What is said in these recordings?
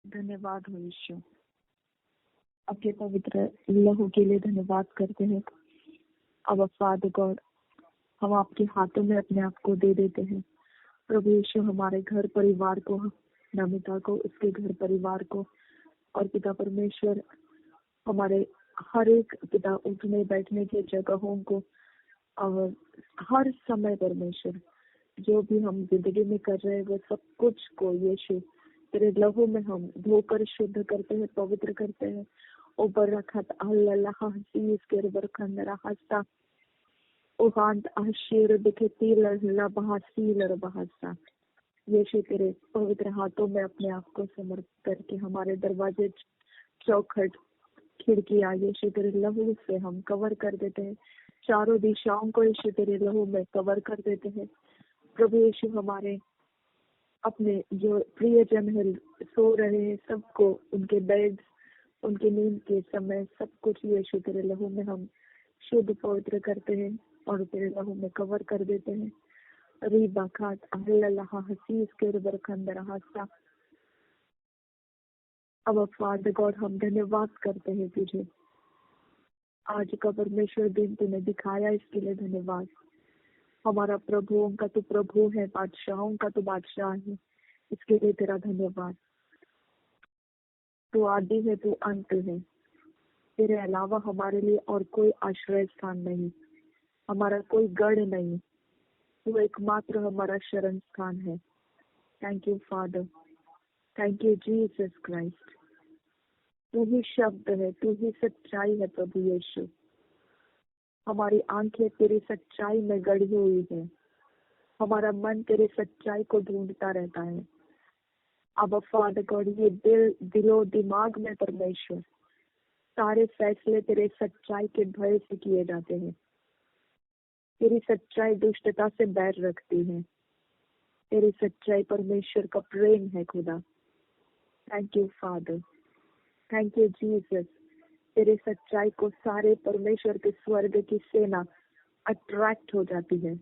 धन्यवाद हो यीशु, आपके पवित्र लहू के लिए धन्यवाद करते हैं। अब फादर गॉड, हम आपके हाथों में अपने आप को दे देते हैं। प्रभु यीशु, हमारे घर परिवार को, नमिता को, उसके घर परिवार को, और पिता परमेश्वर हमारे हर एक पिता उठने बैठने के जगहों को, और हर समय परमेश्वर जो भी हम जिंदगी में कर रहे हैं वो सब कुछ को यीशु तेरे लहू में हम धोकर शुद्ध करते हैं, पवित्र करते हैं। ऊपर रखा अल्लाह हसीस के बरखंदरा हस्ता उहांत आशीर दिखे तीलर बहासीलर बहासा। यीशु तेरे पवित्र हाथों में अपने आप को समर्पित करके हमारे दरवाजे, चौखट, खिड़कियां यीशु तेरे लहू से हम कवर कर देते हैं। चारों दिशाओं को यीशु तेरे लहू में कवर कर देते हैं। प्रभु यीशु, हमारे अपने जो प्रियजन है सो रहे हैं, सबको उनके बेड, उनके नींद के समय सब कुछ यीशु तेरे लहू में हम शुद्ध पवित्र करते हैं और तेरे लहू में कवर कर देते हैं। रीबा खात अल्लाह हसीस के बरखंदर हासा। अब फादर गॉड, हम धन्यवाद करते हैं तुझे, आज का परमेश्वर दिन तूने दिखाया, इसके लिए धन्यवाद। हमारा प्रभुओं का तू प्रभु है, बादशाहों का तू बादशाह है, इसके लिए तेरा धन्यवाद। तू आदि है, तू अंत है, तेरे अलावा हमारे लिए और कोई आश्रय स्थान नहीं, हमारा कोई गढ़ नहीं, तू एकमात्र हमारा शरण स्थान है। Thank you father, thank you Jesus Christ. तू ही शब्द है, तू ही सच्चाई है प्रभु यीशु। हमारी आंखें तेरी सच्चाई में गड़ी हुई है, हमारा मन तेरे सच्चाई को ढूंढता रहता है। अब फादर गॉड, ये दिलो दिमाग में परमेश्वर सारे फैसले तेरे सच्चाई के भय से किए जाते हैं। तेरी सच्चाई दुष्टता से बैर रखती है, तेरी सच्चाई परमेश्वर का प्रेम है खुदा। Thank you father, thank you Jesus. तेरे सच्चाई को सारे परमेश्वर के स्वर्ग की सेना अट्रैक्ट हो जाती है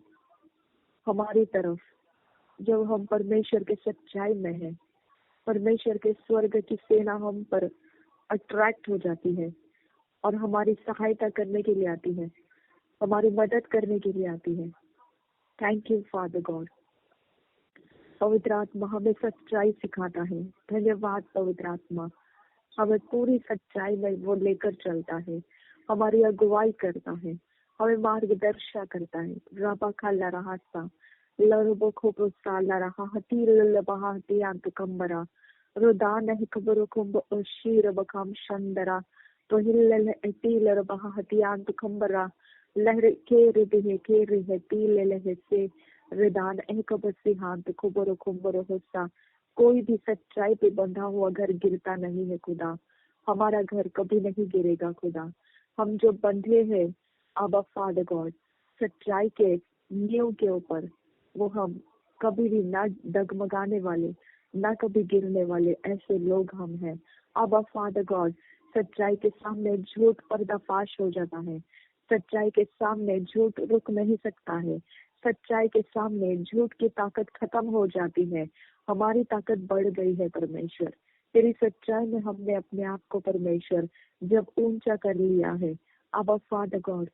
हमारी तरफ। जब हम परमेश्वर के सच्चाई में हैं, परमेश्वर के स्वर्ग की सेना हम पर अट्रैक्ट हो जाती है और हमारी सहायता करने के लिए आती है, हमारी मदद करने के लिए आती है। Thank you father God. पवित्र आत्मा हमें सच्चाई सिखाता है। धन्यवाद पवित्र आत्मा, हमें पूरी सच्चाई में वो लेकर चलता है, हमारी अगुवाई करता है, हमें मार्गदर्शन करता है। राबा खाला रहा सा लरबो खोपो साला रहा हती लबहा हती अंत कंबरा रुदान है खबरो कुंभ शीर बखाम शंदरा तो हिल्ल एती लरबहा हती अंत कंबरा लहर के रिदे के रिहे ती लहे से रिदान एक बसी हाथ खुबरो खुबरो होसा। कोई भी सच्चाई पे बंधा हुआ घर गिरता नहीं है खुदा, हमारा घर कभी नहीं गिरेगा खुदा। हम जो बंधे हैं आबा फादर गॉड सच्चाई के नींव के ऊपर, वो हम कभी भी ना डगमगाने वाले, ना कभी गिरने वाले ऐसे लोग हम हैं। आबा फादर गॉड, सच्चाई के सामने झूठ पर्दाफाश हो जाता है, सच्चाई के सामने झूठ रुक नहीं सकता है, सच्चाई के सामने झूठ की ताकत खत्म हो जाती है, हमारी ताकत बढ़ गई है परमेश्वर। तेरी सच्चाई में हमने अपने आप को परमेश्वर जब ऊंचा कर लिया है, अब फादर गॉड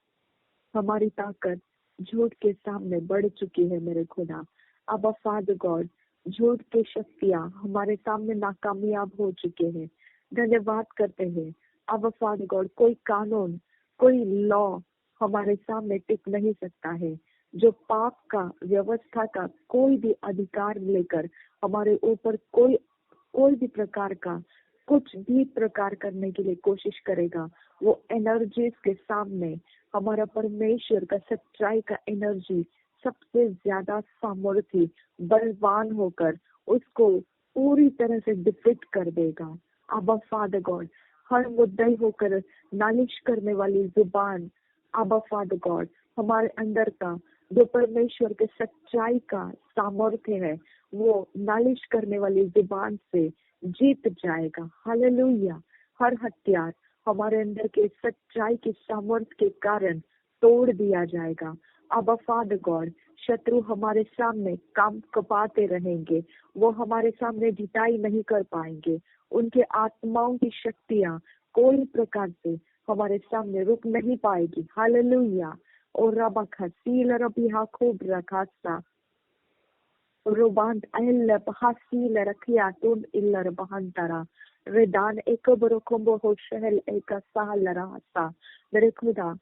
हमारी ताकत झूठ के सामने बढ़ चुकी है मेरे खुदा। अब फादर गॉड झूठ की शक्तियां हमारे सामने नाकामयाब हो चुके हैं। धन्यवाद करते हैं अब फादर गॉड, कोई कानून, कोई लॉ हमारे सामने टिक नहीं सकता है, जो पाप का, व्यवस्था का कोई भी अधिकार लेकर हमारे ऊपर कोई भी प्रकार का कुछ भी प्रकार करने के लिए कोशिश करेगा, वो एनर्जीज के सामने हमारा परमेश्वर का सच्चाई का एनर्जी सबसे ज्यादा सामर्थ्य बलवान होकर उसको पूरी तरह से डिफीट कर देगा। आबा फादर गॉड, हर मुद्दई होकर नालिश करने वाली जुबान, आबा फादर गॉड हमारे अंदर का जो परमेश्वर के सच्चाई का सामर्थ्य है, वो नालिश करने वाली जुबान से जीत जाएगा। हालेलुया। हर हथियार हमारे अंदर के सच्चाई के सामर्थ्य के कारण तोड़ दिया जाएगा। अब फादर गॉड शत्रु हमारे सामने काम कपाते रहेंगे, वो हमारे सामने जिताई नहीं कर पाएंगे। उनके आत्माओं की शक्तियां कोई प्रकार से हमारे सामने रुक नहीं पाएगी। हालेलुया। और रबा खसील रबी हा खूब रखासा Roband el bahasi le rakiatun illa bahantara redan eko बरोखम्बो हो शहल eka सहल रहसा। मेरे खुदा,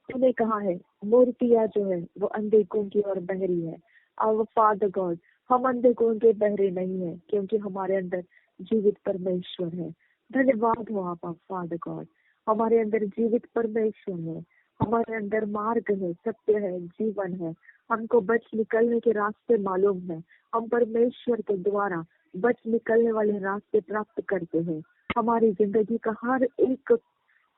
तूने कहा है मूर्तियां जो है वो अंधे गूंगे और बहरी है। आवर फादर गॉड, हम अंधे गूंगे बहरे नहीं है, क्योंकि हमारे अंदर जीवित परमेश्वर है। धन्यवाद हो आपका फादर गॉड, हमारे अंदर जीवित परमेश्वर है, हमारे अंदर मार्ग है, सत्य है, जीवन है। हमको बच निकलने के रास्ते मालूम है। हम परमेश्वर के द्वारा बच निकलने वाले रास्ते प्राप्त करते हैं। हमारी जिंदगी का हर एक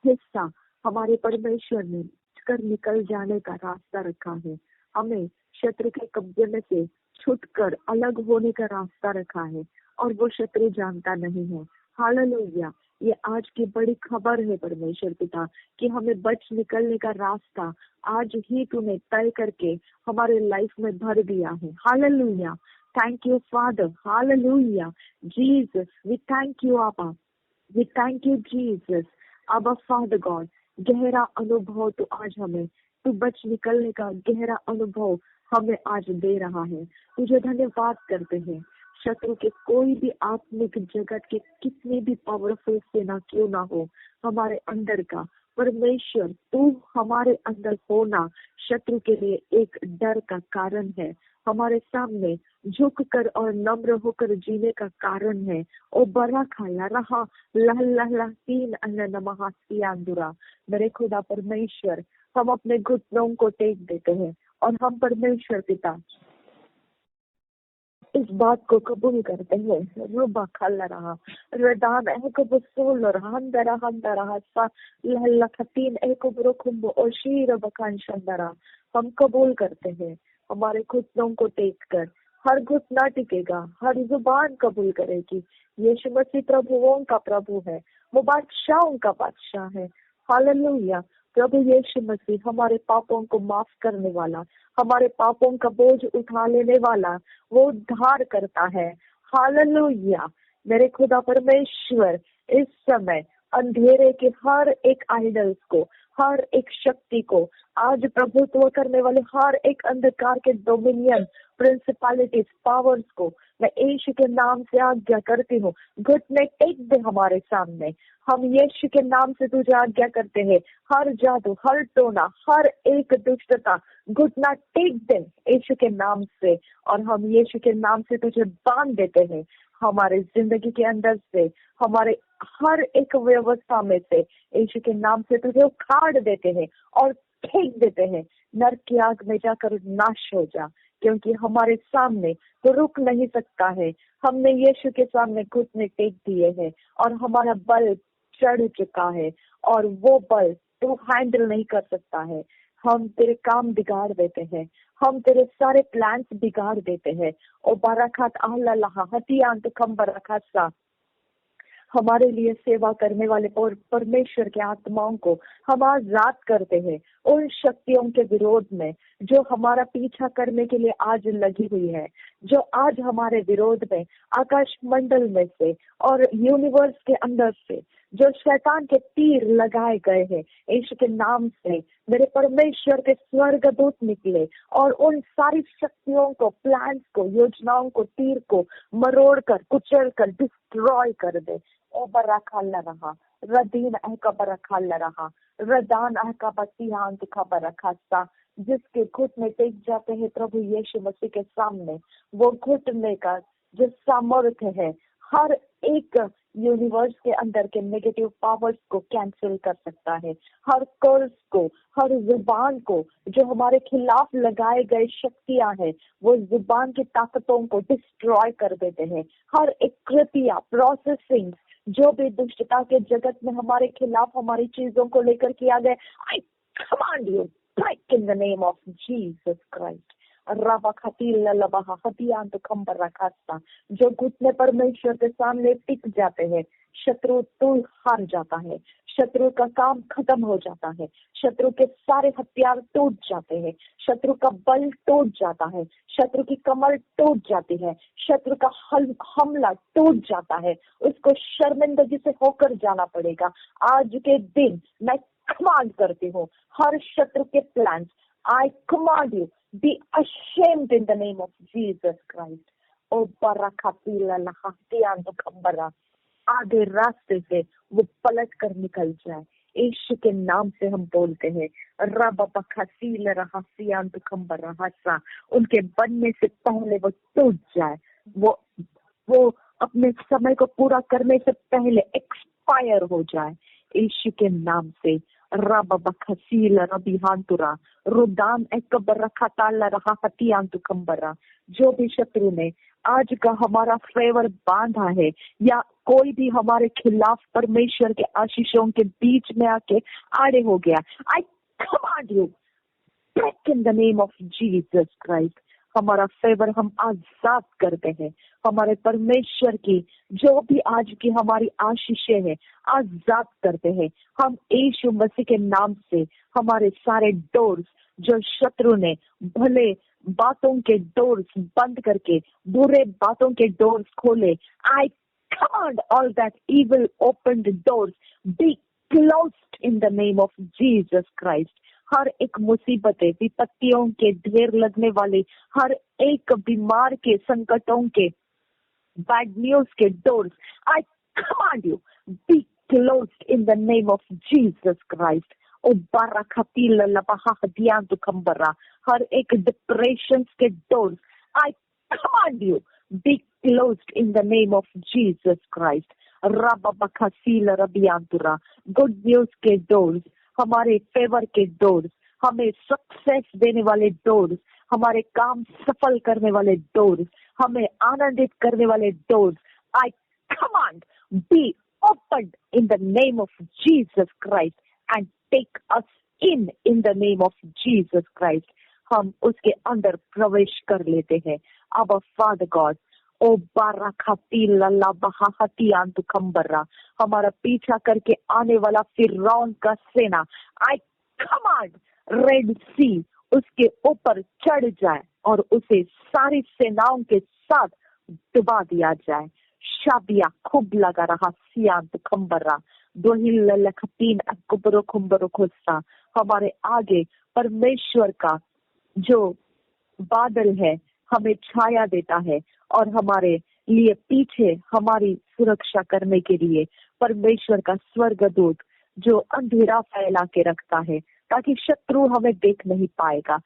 हिस्सा हमारे परमेश्वर ने कर निकल जाने का रास्ता रखा है। हमें शत्रु के कब्जे में से छुटकर अलग होने का रास्ता रखा है, और वो शत्रु जानता नहीं है। हालेलुया। ये आज की बड़ी खबर है परमेश्वर पिता, कि हमें बच निकलने का रास्ता आज ही तूने तय करके हमारे लाइफ में भर दिया है। Hallelujah. Thank you father. Hallelujah Jesus, we thank you आपा, वी थैंक यू जीसस। अब फादर गॉड, गहरा अनुभव तो आज हमें, तू बच निकलने का गहरा अनुभव हमें आज दे रहा है। तुझे धन्यवाद करते हैं। शत्रु के कोई भी आत्मिक जगत के कितनी भी पावरफुल सेना क्यों ना हो, हमारे अंदर का परमेश्वर तू हमारे अंदर होना शत्रु के लिए एक डर का कारण है, हमारे सामने झुक कर और नम्र होकर जीने का कारण है। ओ बरा खाला रहा लह तीन अन्य नमहा। मेरे खुदा परमेश्वर, हम अपने घुटनों को टेक देते हैं और हम परमेश्वर पिता इस बात को कबूल करते हैं। रुबा खाला रहा रदान एक बसूल रहा सा लखतीन एक ब्रोकुम्बो और शीर बखान शंदरा। हम कबूल करते हैं, हमारे घुटनों को टेक कर हर घुटना टिकेगा, हर जुबान कबूल करेगी यीशु मसीह प्रभुओं का प्रभु है, वो बादशाहों का बादशाह है। हालेलुया। प्रभु यीशु मसीह हमारे पापों को माफ करने वाला, हमारे पापों का बोझ उठा लेने वाला, वो उद्धार करता है। हालेलुया। मेरे खुदा परमेश्वर, इस समय अंधेरे के हर एक आइडल्स को, हर एक शक्ति को, आज प्रभुत्व करने वाले हर एक अंधकार के डोमिनियन, प्रिंसिपलिटीज, पावर्स को मैं यीशु के नाम से आज्ञा करती हूँ, घुटने टेक दे हमारे सामने। हम यीशु के नाम से तुझे आज्ञा करते हैं, हर जादू, हर टोना, हर एक दुष्टता घुटना टेक दे यीशु के नाम से, और हम यीशु के नाम से तुझे बांध देते हैं। हमारे जिंदगी के अंदर से, हमारे हर एक व्यवस्था में से यीशु के नाम से तुझे उखाड़ देते हैं और फेंक देते हैं। नरक की आग में जाकर नाश हो जा, क्योंकि हमारे सामने तो रुक नहीं सकता है। हमने यीशु के सामने घुटने टेक दिए हैं और हमारा बल चढ़ चुका है, और वो बल तू हैंडल नहीं कर सकता है। हम तेरे काम बिगाड़ देते हैं, हम तेरे सारे प्लान्स बिगाड़ देते हैं। ओ बरकत अल्लाह हतियान तो कम बरकत सा, हमारे लिए सेवा करने वाले और परमेश्वर के आत्माओं को हम आजाद करते हैं उन शक्तियों के विरोध में जो हमारा पीछा करने के लिए आज लगी हुई है, जो आज हमारे विरोध में आकाश मंडल में से और यूनिवर्स के अंदर से जो शैतान के तीर लगाए गए हैं, यीशु के नाम से मेरे परमेश्वर के स्वर्गदूत निकले और उन सारी शक्तियों को, प्लान्स को, योजनाओं को, तीर को मरोड़ कर, कुचल कर, डिस्ट्रॉय कर दे। ओ बरखाल रहा रदीन अहका बरखाल रहा रदान अहका बतियान दिखा बरखासा। जिसके घुटने टेक जाते हैं प्रभु यीशु मसीह के सामने, वो घुटने का जो सामर्थ्य है हर एक यूनिवर्स के अंदर के नेगेटिव पावर्स को कैंसिल कर सकता है। हर कर्ज को, हर जुबान को जो हमारे खिलाफ लगाए गए शक्तियां हैं, वो जुबान की ताकतों को डिस्ट्रॉय कर देते हैं। हर एक कृतिया, प्रोसेसिंग जो भी दुष्टता के जगत में हमारे खिलाफ हमारी चीजों को लेकर किया गया, I command you break in the name of Jesus Christ. जो घुटने परमेश्वर के सामने टिक जाते हैं, शत्रु तो हार जाता है, शत्रु का काम खत्म हो जाता है, शत्रु के सारे हथियार टूट जाते हैं, शत्रु का बल टूट जाता है, शत्रु की कमर टूट जाती है, शत्रु का हमला टूट जाता है, उसको शर्मिंदगी से होकर जाना पड़ेगा। आज के दिन मैं कमांड करती हूँ, हर शत्रु के plan, I command you be ashamed in the name of Jesus Christ. ओ बरकातिला लहातिया दुखंबरा, आधे रास्ते से वो पलट कर निकल जाए। यीशु के नाम से हम बोलते हैं, रब बखसील रहसियान दुखंबरा हसा, उनके बनने से पहले वो टूट जाए, वो अपने समय को पूरा करने से पहले एक्सपायर हो जाए। यीशु के नाम से रब बखसील रबिहांतुरा रुदान एकबर खताला रहा हतियांतु कंबरा, जो भी शत्रु ने आज का हमारा फेवर बांधा है या कोई भी हमारे खिलाफ परमेश्वर के आशीषों के बीच में आके आड़े हो गया, I command you break in the name of Jesus Christ. हमारा फेवर हम आजाद करते हैं, हमारे परमेश्वर की जो भी आज की हमारी आशीषें है आजाद करते हैं। हम यीशु मसीह के नाम से हमारे सारे डोर्स जो शत्रु ने भले बातों के डोर्स बंद करके बुरे बातों के डोर्स खोले, I command all that evil opened doors be closed in the name of Jesus Christ. हर एक मुसीबतें विपत्तियों के ढेर लगने वाले, हर एक बीमार के संकटों के बैड न्यूज के doors, I command you be closed in the name of Jesus Christ. ओ बाराखतील लबहा तो खंबरा, हर एक डिप्रेशन के doors, I command you be closed in the name of Jesus Christ. रब बखसील रबियांतुरा, गुड न्यूज के डोर्स, हमारे फेवर के डोर्स, हमें सक्सेस देने वाले डोर्स, हमारे काम सफल करने वाले डोर्स, हमें आनंदित करने वाले doors, I command be opened in the name of Jesus Christ and take us in the name of Jesus Christ. हम उसके अंदर प्रवेश कर लेते हैं। अब फादर गॉड, ओ बाराखतीला हमारा पीछा करके आने वाला फिरौन का सेना, आई कमांड रेड सी उसके ऊपर चढ़ जाए और उसे सारी सेनाओं के साथ डुबा दिया जाए। शाबिया खूब लगा रहा सियांत खंबरा दोहिल लखतीन अकुबरो खुम्बरो खुस्सा, हमारे आगे परमेश्वर का जो बादल है हमें छाया देता है और हमारे लिए पीछे हमारी सुरक्षा करने के लिए परमेश्वर का स्वर्गदूत जो अंधेरा फैला के रखता है ताकि शत्रु हमें देख नहीं पाएगा।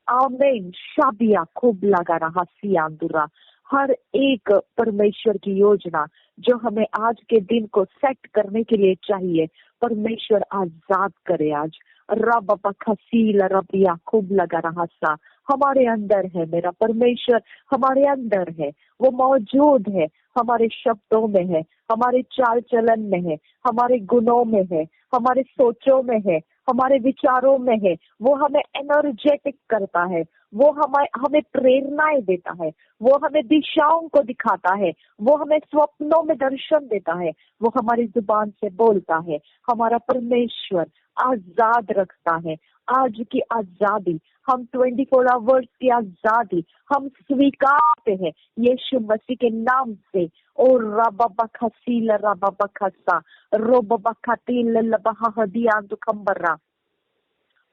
आमीन। शाबिया खूब लगा रहा सियांदुरा, हर एक परमेश्वर की योजना जो हमें आज के दिन को सेट करने के लिए चाहिए, परमेश्वर आजाद करे आज। रब बखसील रबिया खूब लगा रहा सा, हमारे अंदर है मेरा परमेश्वर, हमारे अंदर है, वो मौजूद है, हमारे शब्दों में है, हमारे चाल चलन में है, हमारे गुणों में है, हमारे सोचों में है, हमारे विचारों में है। वो हमें एनर्जेटिक करता है, वो हमें प्रेरणाएं देता है, वो हमें दिशाओं को दिखाता है, वो हमें स्वप्नों में दर्शन देता है, वो हमारी जुबान से बोलता है। हमारा परमेश्वर आजाद रखता है। आज की आजादी, हम 24 आवर्स की आजादी हम स्वीकारते हैं यीशु मसीह के नाम से। और रबबखसील रबबखसा रोबबखतील लबहदियां दुखंबरा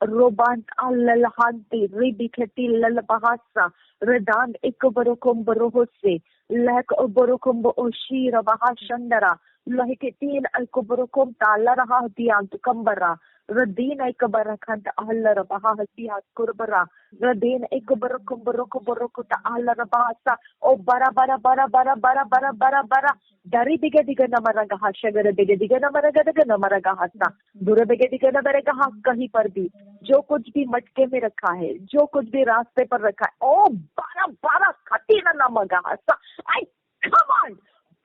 रोबान अल्लहंती रिबिखती ललबहसा रदान एकबरकुम बरोहसे लहक बरकुम ओशीर बहाशंदरा लहकेतीन अलकुबरकुम ताला रहा हदियां दुखंबरा रदीन एकबरखंत अहल्लर बहाहसिया कुरबरा रदीन एकबरकुम बरकुम बरकुम ताला रबासा ओ बरा बरा बरा बरा बरा बरा बरा बरा दरी दिगे दिगे नमरगा हशगर दिगे दिगे नमरगा दिगे नमरगा हसा दूर दिगे दिगे नमरगा हा कहीं पर भी जो कुछ भी मटके में रखा है, जो कुछ भी रास्ते पर रखा है, ओ बारा बारा खतीना नमगा हसा, आई command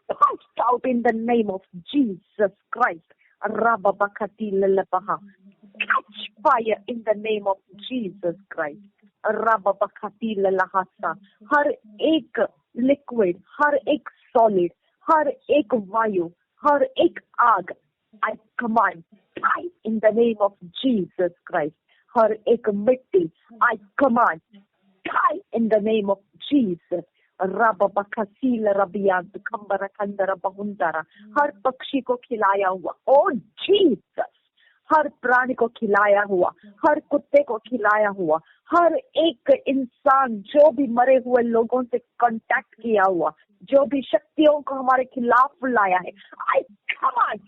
punched out in the name of Jesus Christ. Rababakati lalabaha. Catch fire in the name of Jesus Christ. Rababakati lalahasa. हर एक लिक्विड, हर एक सॉलिड, हर एक वायु हर एक आग आई command die in the name of Jesus Christ. हर एक मिट्टी I command die in the name of Jesus. रबबकसील रबियांत खंबर खंदर बहुंदरा, हर पक्षी को खिलाया हुआ ओ जीसस, हर प्राणी को खिलाया हुआ, हर कुत्ते को खिलाया हुआ, हर एक इंसान जो भी मरे हुए लोगों से कांटेक्ट किया हुआ, जो भी शक्तियों को हमारे खिलाफ लाया है, आई command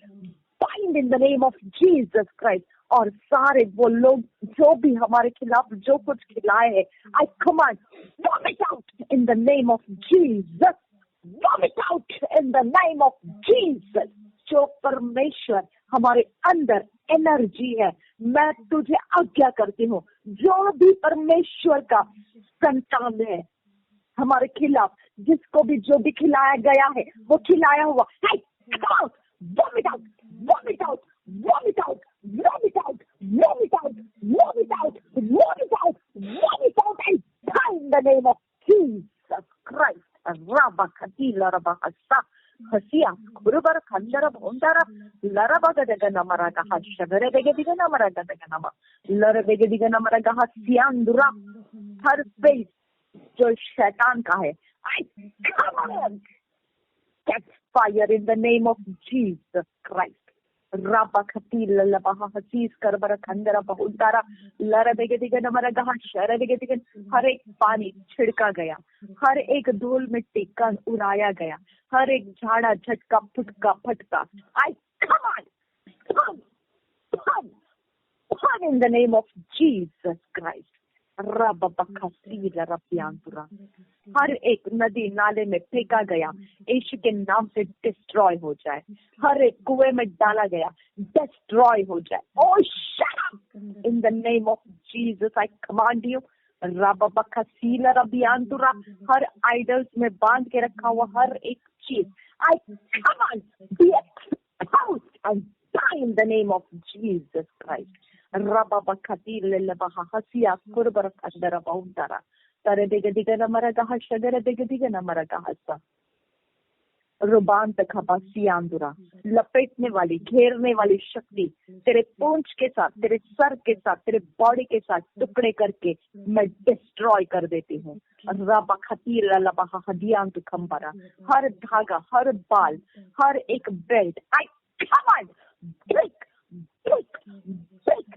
bind in the name of Jesus Christ. और सारे वो लोग जो भी हमारे खिलाफ जो कुछ खिलाए हैं, आई command vomit out in the name of Jesus, vomit out in the name of Jesus. जो परमेश्वर हमारे अंदर एनर्जी है, मैं तुझे आज्ञा करती हूँ, जो भी परमेश्वर का संतान है हमारे खिलाफ, जिसको भी जो भी खिलाया गया है वो खिलाया हुआ, hey, come out, vomit out, vomit out, vomit out, vomit out, vomit out, vomit out, vomit out, vomit out, and die in the name of Jesus Christ. Rabba Kadila Rabba Hasa Hasia Kurubar Kandara Bondara Larabaga de Ganamaraga Hashavere Begadiga Namaraga de Ganama Larabegadiga Namaraga Hasiandura, her space जो शैतान का है, I command catch fire in the name of Jesus Christ. Rabba Khatil Labaha Hasis Karbara Khandara Bahudara Larabegadigan Amaragaha Sharabegadigan, हर एक पानी छिड़का गया, हर एक धूल मिट्टी कण उड़ाया गया, हर एक झाड़ा झटका फुटका फटका, I command come in the name of Jesus Christ. हर एक नदी नाले में फेंका गया यीशु के नाम से डिस्ट्रॉय हो जाए, हर एक कुएं में डाला गया डिस्ट्रॉय हो जाए। Oh shut up in the name of Jesus, I command you रबबकसीला रबियांतुरा, हर आइडल्स में बांध के रखा हुआ हर एक चीज, I command be exposed and die in the name of Jesus Christ. रबबकतील लबहा हसिया कुरबर खंदरा बहुंदरा तरे बेगदिगन मरगह शगर बेगदिगन मरगह सा रुबांत खबासियांदुरा, लपेटने वाली घेरने वाली शक्ति तेरे पूंछ के साथ, तेरे सर के साथ, तेरे बॉडी के साथ टुकड़े करके मैं डिस्ट्रॉय कर देती हूँ। रबा खतीर लबहा हदियांत खंबरा, हर धागा, हर बाल, हर एक belt, I command break break, break,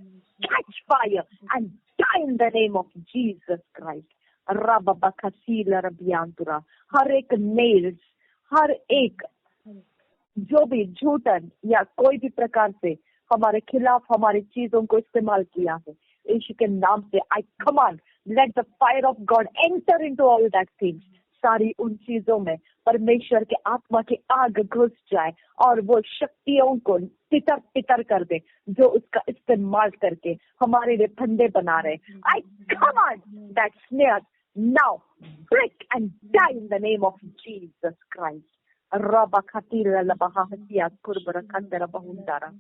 catch fire and die in the name of Jesus Christ. Rababakasila Rabiantura, हर एक नेल्स, हर एक जो भी झूठन या कोई भी प्रकार से हमारे खिलाफ हमारी चीजों को इस्तेमाल किया है, यीशु के नाम से आई command let the fire of God enter into all that things. सारी उन चीजों में परमेश्वर के आत्मा की आग घुस जाए और वो शक्तियों को तितर तितर कर दे जो उसका इस्तेमाल करके हमारे लिए फंदे बना रहे। I command that snare now break and die in the name of Jesus Christ. रबा खतीर लबहा हसिया कुरबर खंदर बहुंदरा,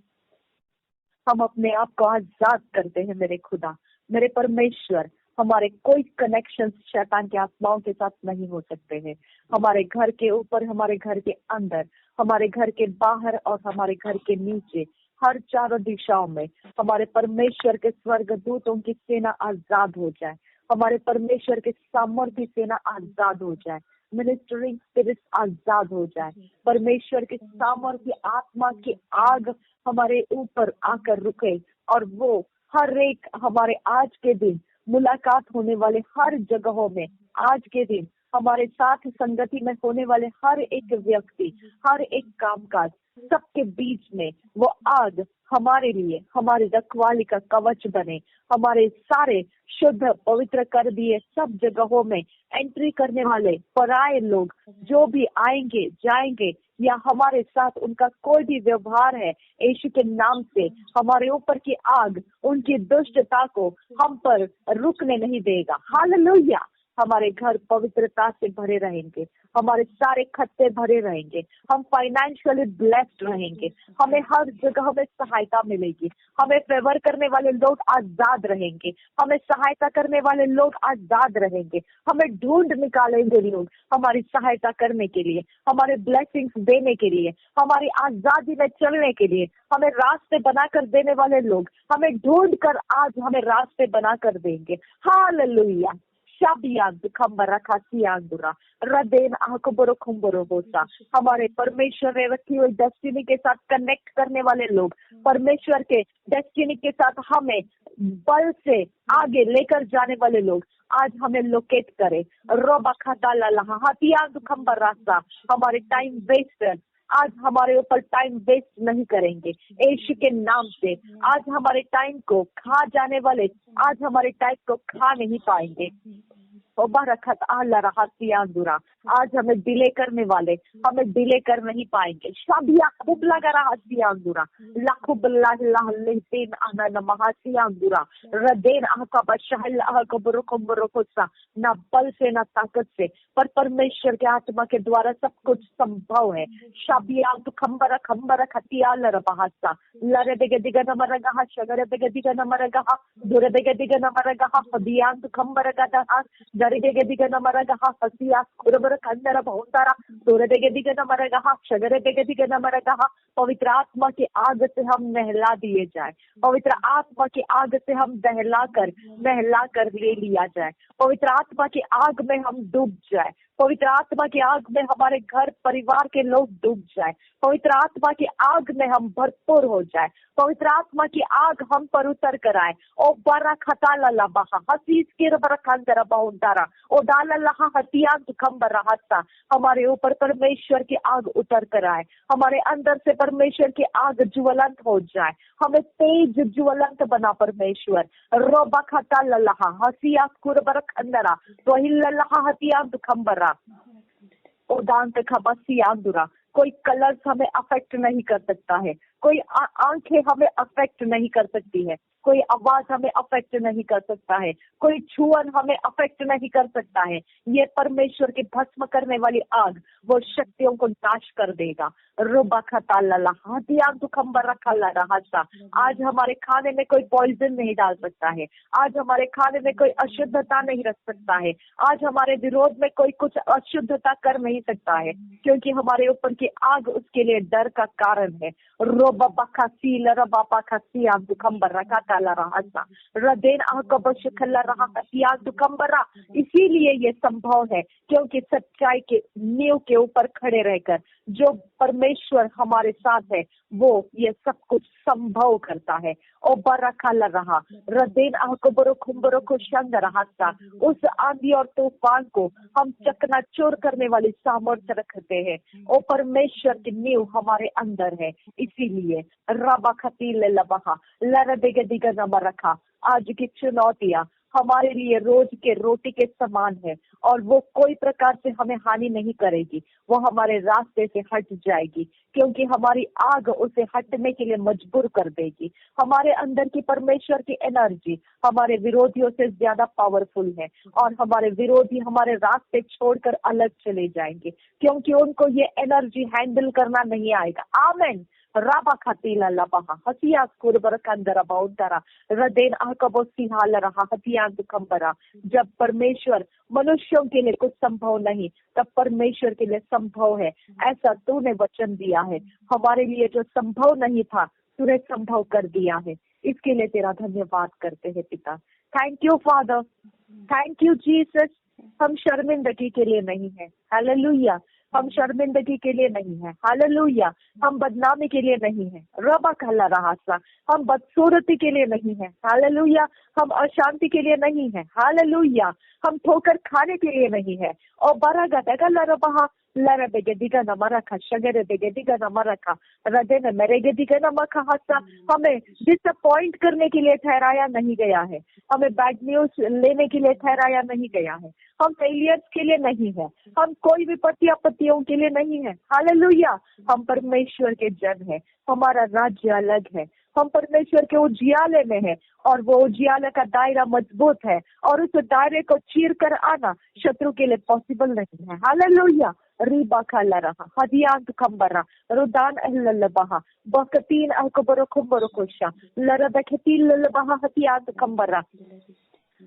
हम अपने आप को आजाद करते हैं मेरे खुदा, मेरे परमेश्वर। हमारे कोई कनेक्शन शैतान के आत्माओं के साथ नहीं हो सकते हैं। हमारे घर के ऊपर, हमारे घर के अंदर, हमारे घर के बाहर और हमारे घर के नीचे, हर चारों दिशाओं में हमारे परमेश्वर के स्वर्ग दूतों की सेना आजाद हो जाए, हमारे परमेश्वर के सामर्थ्य सेना आजाद हो जाए, मिनिस्टरिंग स्पिरिट आजाद हो जाए, परमेश्वर के सामर्थ्य आत्मा की आग हमारे ऊपर आकर रुके और वो हर एक हमारे आज के दिन मुलाकात होने वाले हर जगहों में, आज के दिन हमारे साथ संगति में होने वाले हर एक व्यक्ति, हर एक कामकाज, सबके बीच में वो आग हमारे लिए हमारी रखवाली का कवच बने। हमारे सारे शुद्ध पवित्र कर दिए सब जगहों में एंट्री करने वाले पराये लोग जो भी आएंगे जाएंगे या हमारे साथ उनका कोई भी व्यवहार है, यीशु के नाम से हमारे ऊपर की आग उनकी दुष्टता को हम पर रुकने नहीं देगा। हालेलुया, हमारे घर पवित्रता से भरे रहेंगे, हमारे सारे खत्ते भरे रहेंगे, हम फाइनेंशियली ब्लेस्ड रहेंगे, हमें हर जगह हमें सहायता मिलेगी, हमें फेवर करने वाले लोग आजाद रहेंगे, हमें सहायता करने वाले लोग आजाद रहेंगे, हमें ढूंढ निकालेंगे लोग हमारी सहायता करने के लिए, हमारे ब्लेसिंग्स देने के लिए, हमारी आजादी में चलने के लिए, हमें रास्ते बनाकर देने वाले लोग हमें ढूंढ कर आज हमें रास्ते बनाकर देंगे। हालेलुया। शाबिया दुखम्बरा खासियांदुरा रदेन आकबरो खुम्बरो बोसा। हमारे परमेश्वर ने रखी हुई डेस्टिनी के साथ कनेक्ट करने वाले लोग, परमेश्वर के डेस्टिनी के साथ हमें बल से आगे लेकर जाने वाले लोग आज हमें लोकेट करे। रोबा खाता लहा हतिया दुखम्बर रास्ता। हमारे टाइम वेस्ट आज हमारे ऊपर टाइम वेस्ट नहीं करेंगे यीशु के नाम से। आज हमारे टाइम को खा जाने वाले आज हमारे टाइम को खा नहीं पाएंगे। आज हमें डिले करने वाले हमें डिले कर नहीं पाएंगे। शाबिया खूब लगा रहा सियांदुरा लाखुब लाहलेतीन आना महासियांदुरा रदेन आका बशहल आकबरो कुंबरो कोसा। ना बल से ना ताकत से पर परमेश्वर के आत्मा के द्वारा सब कुछ संभव है। शाबिया तो खंबरा खंबरा खतिया लरबहासा लरे बेगे दिगा नमरगा शगरे बेगे दिगा नमरगा दुरे बेगे दिगा नमरगा हदिया तो खंबरा गदा दरिगे दिगा नमरगा हसिया कुरबर कंदरा बहुतारा दुरे बेगे दिगा नमरगा शगरे बेगे दिगा नमरगा। पवित्र आत्मा की आग से हम नहला दिए जाए, पवित्र आत्मा की आग से हम नहला कर ले लिया जाए, पवित्र आत्मा की आग में हम डूब जाए, पवित्र आत्मा की आग में हमारे घर परिवार के लोग डूब जाए, पवित्र आत्मा की आग में हम भरपूर हो जाए, पवित्र आत्मा की आग हम पर उतर कर आए। ओ बरा खताला लबहा हसीस के बरखंदरा बहुंतारा ओ डाला लहा हतियान तुखम बरहता। हमारे ऊपर परमेश्वर की आग उतर कर आए, हमारे अंदर से परमेश्वर की आग ज्वलंत हो जाए, हमें तेज ज्वलंत बना परमेश्वर। रोबा खताला लहा हसिया कुरबर खंदरा तो हिल्ला हतियान तुखम बरा ओ दांत खबसियांदुरा। कोई कलर्स हमें अफेक्ट नहीं कर सकता है, कोई आंखें हमें अफेक्ट नहीं कर सकती है, कोई आवाज हमें अफेक्ट नहीं कर सकता है, कोई छुअन हमें अफेक्ट नहीं कर सकता है। ये परमेश्वर की भस्म करने वाली आग वो शक्तियों को नाश कर देगा। रुबा खताला हाथिया दुखम्बर रखा रहा। आज हमारे खाने में कोई पॉइजन नहीं डाल सकता है, आज हमारे खाने में कोई अशुद्धता नहीं रख सकता है, आज हमारे विरोध में कोई कुछ अशुद्धता कर नहीं सकता है, क्योंकि हमारे ऊपर की आग उसके लिए डर का कारण है। इसीलिए ये संभव है क्योंकि सच्चाई के नींव के ऊपर खड़े रहकर जो परमेश्वर हमारे साथ है वो ये सब कुछ संभव करता है। ओ बरखा रहा रदेन अहकबरो खुम्बरो को शंग रहा। उस आंधी और तूफान को हम चकनाचूर करने वाली सामर्थ्य रखते हैं। ओ परमेश्वर की नींव हमारे अंदर है, इसीलिए रबा खतील लबहा लरबेगे दिगा नम रखा। आज की चुनौतियां हमारे लिए रोज के रोटी के समान है और वो कोई प्रकार से हमें हानि नहीं करेगी, वो हमारे रास्ते से हट जाएगी क्योंकि हमारी आग उसे हटने के लिए मजबूर कर देगी। हमारे अंदर की परमेश्वर की एनर्जी हमारे विरोधियों से ज्यादा पावरफुल है और हमारे विरोधी हमारे रास्ते छोड़कर अलग चले जाएंगे क्योंकि उनको ये एनर्जी हैंडल करना नहीं आएगा। आमेन। राबा खतीला लबहा हसिया कुरबर कंदरा बहुतरा रदेन आकबो सिहाल रहा हतिया दुखम्बरा। जब परमेश्वर मनुष्यों के लिए कुछ संभव नहीं तब परमेश्वर के लिए संभव है, ऐसा तूने वचन दिया है। हमारे लिए जो संभव नहीं था तूने संभव कर दिया है, इसके लिए तेरा धन्यवाद करते हैं पिता। Thank you father, thank you Jesus. हम शर्मिंदगी के लिए नहीं है, हालेलुया। हम शर्मिंदगी के लिए नहीं है, हालेलुया। हम बदनामी के लिए नहीं है, रबा कहला रहा सा। हम बदसूरती के लिए नहीं है, हालेलुया। हम अशांति के लिए नहीं है, हालेलुया। हम ठोकर खाने के लिए नहीं है। और बरा गदा लरबहा लर बेगदिगा नमरखा शगरे बेगदिगा नमरखा रदे न मेरेगदिगा नमखा हसा। हमें डिसअपॉइंट करने के लिए ठहराया नहीं गया है, हमें बैड न्यूज लेने के लिए ठहराया नहीं गया है, हम फेलियर्स के लिए नहीं है, हम कोई विपत्ति आपत्तियों के लिए नहीं है, हालेलुया। हम परमेश्वर के जन है, हमारा राज्य अलग है, हम परमेश्वर के उजियाले में हैं और वो उजियाले का दायरा मजबूत है और उस दायरे को चीर कर आना शत्रु के लिए पॉसिबल नहीं है। हालेलुया। रीबा खाला रहा हदियांत खंबरा रुदान अहललबहा बकतीन अकबरो खुबरो कोशा लरा बखतील लबहा हदियांत खंबरा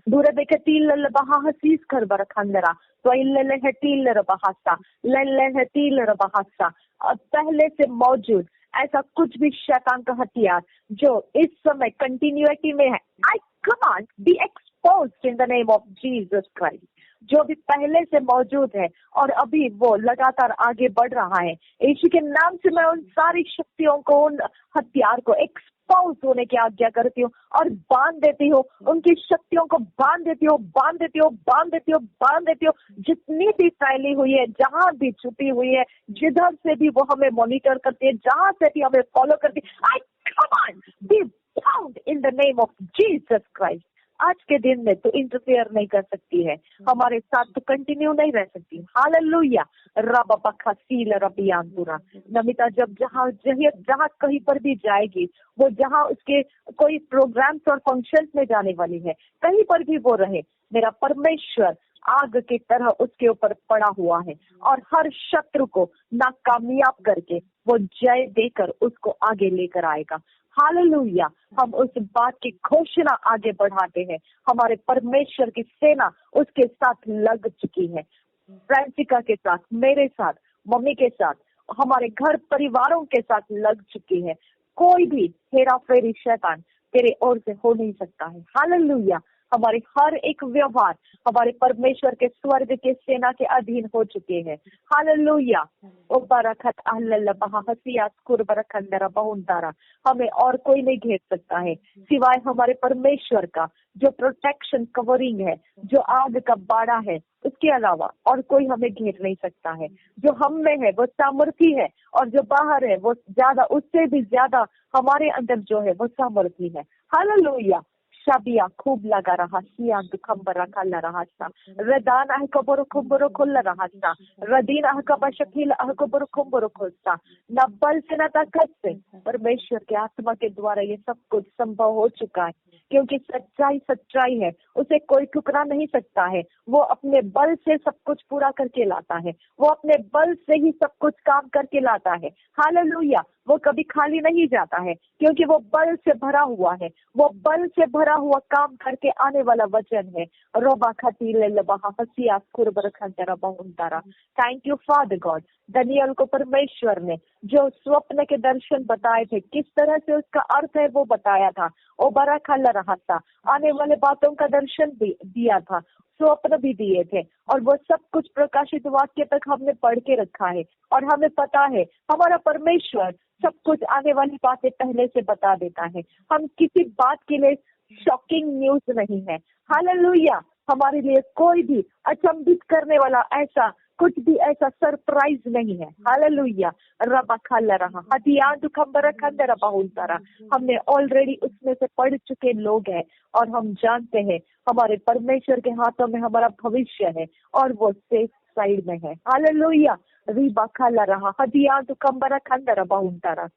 दूर बेकतील लबहा हसीस खरबर खंदरा तो इल्ले हतील रबहासा लल्ले हतील रबहासा। पहले से मौजूद ऐसा कुछ भी शैतान का हथियार जो इस समय कंटिन्यूटी में है, आई command be exposed in the name of Jesus Christ. जो भी पहले से मौजूद है और अभी वो लगातार आगे बढ़ रहा है, यीशु के नाम से मैं उन सारी शक्तियों को, उन हथियार को एक्सपोज होने की आज्ञा करती हूँ और बांध देती हूँ, उनकी शक्तियों को बांध देती हूँ, बांध देती हूँ, बांध देती हूँ, बांध देती हूँ। जितनी भी फैली हुई है, जहां भी छुपी हुई है, जिधर से भी वो हमें मॉनिटर करती है, जहां से भी हमें फॉलो करती है, आई command be bound in the name of Jesus Christ. आज के दिन में तो इंटरफेयर नहीं कर सकती है, हमारे साथ तो कंटिन्यू नहीं रह सकती। हालेलुया। रब बखा सील रबियांतुरा नमिता जब जहाँ कहीं पर भी जाएगी, वो जहाँ उसके कोई प्रोग्राम्स और फंक्शंस में जाने वाली है, कहीं पर भी वो रहे, मेरा परमेश्वर आग की तरह उसके ऊपर पड़ा हुआ है और हर शत्रु को नाकामयाब करके वो जय देकर उसको आगे लेकर आएगा। हालेलुया। हम उस बात की घोषणा आगे बढ़ाते हैं, हमारे परमेश्वर की सेना उसके साथ लग चुकी है। फ्रांसिका के साथ, मेरे साथ, मम्मी के साथ, हमारे घर परिवारों के साथ लग चुकी है। कोई भी हेरा फेरी शैतान तेरे ओर से हो नहीं सकता है। हालेलुया। हमारे हर एक व्यवहार हमारे परमेश्वर के स्वर्ग के सेना के अधीन हो चुके हैं। हालेलुया। ओ बरकत अल्लाह हसियात कुरबरकंदरा बहुंतारा। हमें और कोई नहीं घेर सकता है सिवाय हमारे परमेश्वर का, जो प्रोटेक्शन कवरिंग है, जो आग का बाड़ा है, उसके अलावा और कोई हमें घेर नहीं सकता है। जो हम में है वो सामर्थी है और जो बाहर है वो ज्यादा, उससे भी ज्यादा हमारे अंदर जो है वो सामर्थी है। हालेलुया। शाबिया खूब लगा रहा सिया दुखंबरा खल्ला रहा सा रदान आह कबरो खुबरो खुल्ला रहा सा रदीन आह कबा शकील आह कबरो खुबरो खुल्सा। न बल से न ताकत से, परमेश्वर के आत्मा के द्वारा ये सब कुछ संभव हो चुका है, क्योंकि सच्चाई है, उसे कोई ठुकरा नहीं सकता है। वो अपने बल से सब कुछ पूरा करके लाता है, वो अपने बल से ही सब कुछ काम करके लाता है। हालेलुया। वो कभी खाली नहीं जाता है, क्योंकि वो बल से भरा हुआ है, वो बल से भरा हुआ काम करके आने वाला वचन है। रोबा खतीले लबहा हसिया कुरबर खंतरा बहुंतारा। Thank you father God. Daniel को परमेश्वर ने जो स्वप्न के दर्शन बताए थे, किस तरह से उसका अर्थ है वो बताया था। ओ बरा खल्ला रहा था, आने वाले बातों का दर्शन भी दिया था, स्वप्न भी दिए थे, और वो सब कुछ प्रकाशित वाक्य तक हमने पढ़ के रखा है। और हमें पता है हमारा परमेश्वर सब कुछ आने वाली बातें पहले से बता देता है। हम किसी बात के लिए शॉकिंग न्यूज नहीं है। हालेलुया। हमारे लिए कोई भी अचंभित करने वाला ऐसा कुछ भी ऐसा सरप्राइज नहीं है। हालेलुया। रबा खाला रहा हदिया दुखंबरा खंदरा बहुंतारा। हमने ऑलरेडी उसमें से पढ़ चुके लोग हैं और हम जानते हैं हमारे परमेश्वर के हाथों में हमारा भविष्य है और वो सेफ साइड में है। हालेलुया। रीबा खाला रहा हदिया दुखंबरा खंदरा बहुंतारा।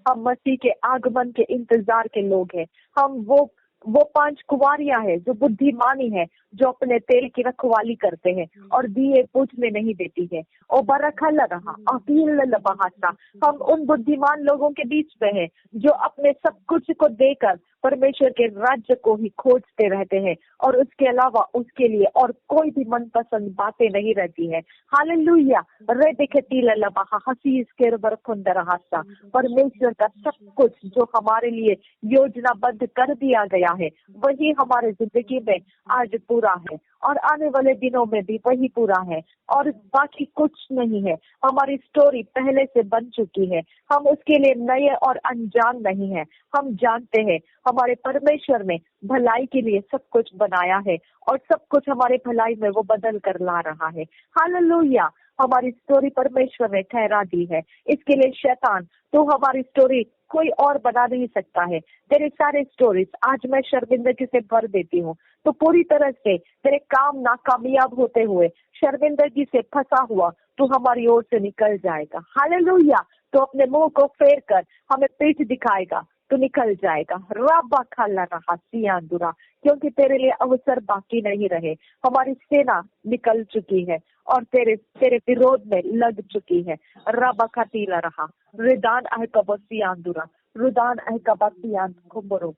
हम मसीह के आगमन के इंतजार के लोग हैं। हम वो 5 कुंवारियां हैं जो बुद्धिमानी है, जो अपने तेल की रखवाली करते हैं और दिए पूछने नहीं देती है। ओ बरखला रहा अकील लबहासा। हम उन बुद्धिमान लोगों के बीच में हैं जो अपने सब कुछ को देकर परमेश्वर के राज्य को ही खोजते रहते हैं और उसके अलावा उसके लिए और कोई भी मनपसंद बातें नहीं रहती है। हालेलुया। रे देखे लबहा हसीस के बरखुंदरहासा। परमेश्वर का सब कुछ जो हमारे लिए योजनाबद्ध कर दिया गया है वही हमारे जिंदगी में आज पूरा है और आने वाले दिनों में भी वही पूरा है और बाकी कुछ नहीं है। हमारी स्टोरी पहले से बन चुकी है, हम उसके लिए नए और अनजान नहीं है। हम जानते हैं हमारे परमेश्वर ने भलाई के लिए सब कुछ बनाया है और सब कुछ हमारे भलाई में वो बदल कर ला रहा है। हालेलुया। हमारी स्टोरी परमेश्वर ने ठहरा दी है, इसके लिए शैतान तो हमारी स्टोरी कोई और बना नहीं सकता है। तेरे सारे स्टोरीज आज मैं शर्मिंदगी से भर देती हूँ, तो पूरी तरह से तेरे काम नाकामयाब होते हुए शर्मिंदगी से फंसा हुआ तू हमारी ओर से निकल जाएगा। हालेलुया। तो अपने मुंह को फेर कर हमें पीठ दिखाएगा तो निकल जाएगा। रब्बा खाला रहा सियांदुरा, क्योंकि तेरे लिए अवसर बाकी नहीं रहे। हमारी सेना निकल चुकी है और तेरे तेरे विरोध में लग चुकी है। रब्बा खातीला रहा रिदान अहकबो सियांदुरा, रुदान अहकबा सियान कुम्बरो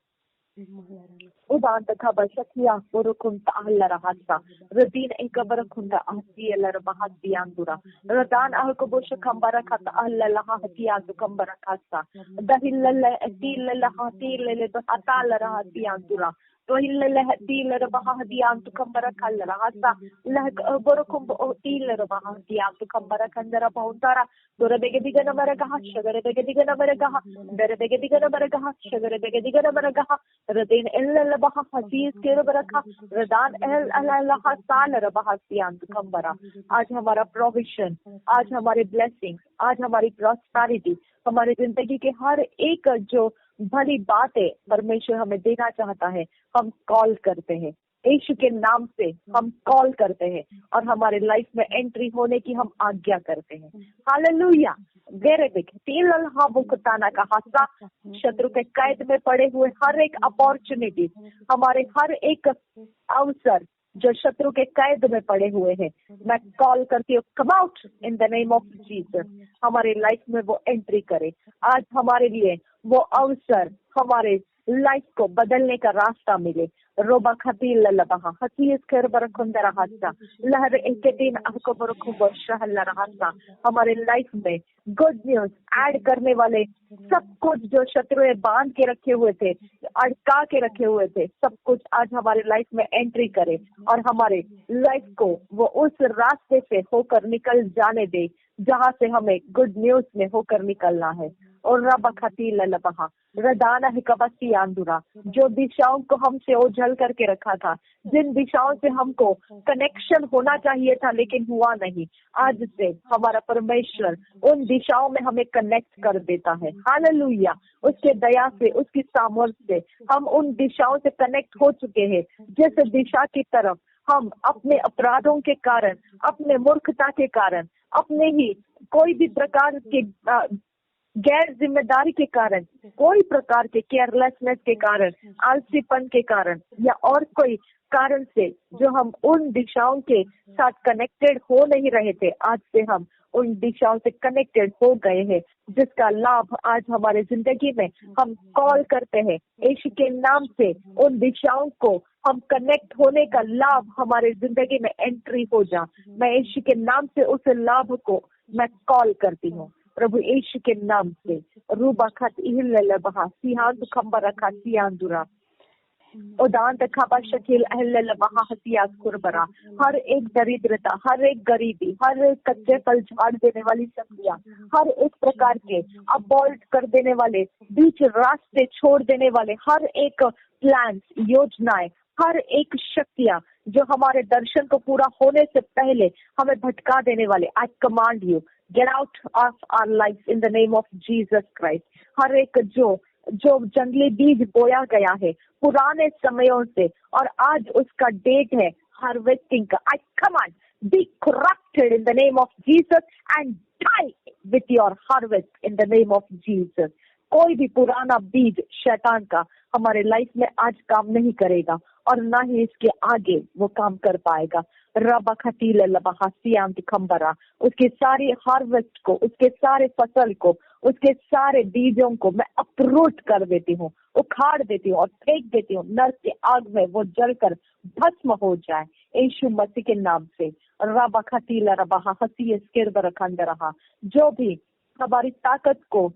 उदान खबर शकिया बुरुकुन ताहला रहसा रदीन एकबर खुंदा ahdi lar bahadiandura radan ahkubush kambara khat alla laha hatiya kambara khasa dahilla adil lahati le bahatala rahadiandura तो हिल्ल दील रबहा दियां तो कंबरा खल रहा सा लहक बरकुम ओतील रबहा दियां तो कंबरा खंदरा पहुंचारा दोरे बेगे दिगन मरे कहा शगर बेगे दिगन मरे कहा दरे बेगे दिगन मरे कहा शगर बेगे दिगन मरे कहा रदीन इल्ल बहा हसीस के रखा रदान एल अल्लाह साल रबहा दियां तो कंबरा। आज हमारा प्रोविजन, आज हमारे ब्लेसिंग, आज हमारी प्रॉस्पेरिटी, हमारी जिंदगी के हर एक जो भली बात है परमेश्वर हमें देना चाहता है, हम कॉल करते हैं यीशु के नाम से, हम कॉल करते हैं और हमारे लाइफ में एंट्री होने की हम आज्ञा करते हैं। हालेलुया। गेरेबिक तीलल हाबुकताना का हासा, शत्रु के कैद में पड़े हुए हर एक अपॉर्चुनिटी, हमारे हर एक अवसर जो शत्रु के कैद में पड़े हुए हैं, मैं कॉल करती हूँ come out in the name of Jesus. हमारे लाइफ में वो एंट्री करे। आज हमारे लिए वो अवसर, हमारे लाइफ को बदलने का रास्ता मिले। रोबा खतील लबहा हसीस कर बरखुंदरा हासा लहर एक दिन आपको बरखुब शहला रहा। हमारे लाइफ में गुड न्यूज ऐड करने वाले सब कुछ जो शत्रुएं बांध के रखे हुए थे, अड़का के रखे हुए थे, सब कुछ आज हमारे लाइफ में एंट्री करे और हमारे लाइफ को वो उस रास्ते से होकर निकल जाने दे जहाँ से हमें गुड न्यूज में होकर निकलना है। और रबा खतील लबहा रदाना है कबसी आंदुरा, जो दिशाओं को हमसे ओझल करके रखा था, जिन दिशाओं से हमको कनेक्शन होना चाहिए था लेकिन हुआ नहीं, आज से हमारा परमेश्वर उन दिशाओं में हमें कनेक्ट कर देता है। हालेलुया। उसके दया से, उसकी सामर्थ्य से हम उन दिशाओं से कनेक्ट हो चुके हैं जिस दिशा की तरफ हम अपने अपराधों के कारण, अपने मूर्खता के कारण, अपने ही कोई भी प्रकार के गैर जिम्मेदारी के कारण, कोई प्रकार के केयरलेसनेस के कारण, आलसीपन के कारण या और कोई कारण से जो हम उन दिशाओं के साथ कनेक्टेड हो नहीं रहे थे, आज से हम उन दिशाओं से कनेक्टेड हो गए हैं, जिसका लाभ आज हमारे जिंदगी में हम कॉल करते हैं। यीशु के नाम से उन दिशाओं को हम कनेक्ट होने का लाभ हमारे जिंदगी में एंट्री हो जा। मैं यीशु के नाम से उस लाभ को मैं कॉल करती हूँ प्रभु यीशु के नाम से। रूबा खत इहल बहा सिहान खंबरा खा सियांदुरा उदांत खाबा शकील अहल बहा हसिया कुरबरा। हर एक दरिद्रता, हर एक गरीबी, हर एक कच्चे फल झाड़ देने वाली शक्तियाँ, हर एक प्रकार के अबॉल्ट कर देने वाले, बीच रास्ते छोड़ देने वाले हर एक प्लान, योजनाएं, हर एक शक्तियाँ जो हमारे दर्शन को पूरा होने से पहले हमें भटका देने वाले, I command you get out of our life in the name of Jesus Christ. हर एक जो जंगली बीज बोया गया है पुराने समयों से और आज उसका डेट है हार्वेस्टिंग का, I command be corrupted in the name of Jesus and die with your harvest in the name of Jesus. कोई भी पुराना बीज शैतान का हमारे लाइफ में आज काम नहीं करेगा और ना ही इसके आगे वो काम कर पाएगा। रबा खतील लबहा सियांत खंबरा, उसके सारी हार्वेस्ट को, उसके सारे फसल को, उसके सारे बीजों को मैं अपरूट कर देती हूँ, उखाड़ देती हूँ और फेंक देती हूँ। नर्क के आग में वो जलकर भस्म हो जाए यीशु मसीह के नाम से। रबा खतील रबहा हसी स्किर खंड रहा, जो भी हमारी ताकत को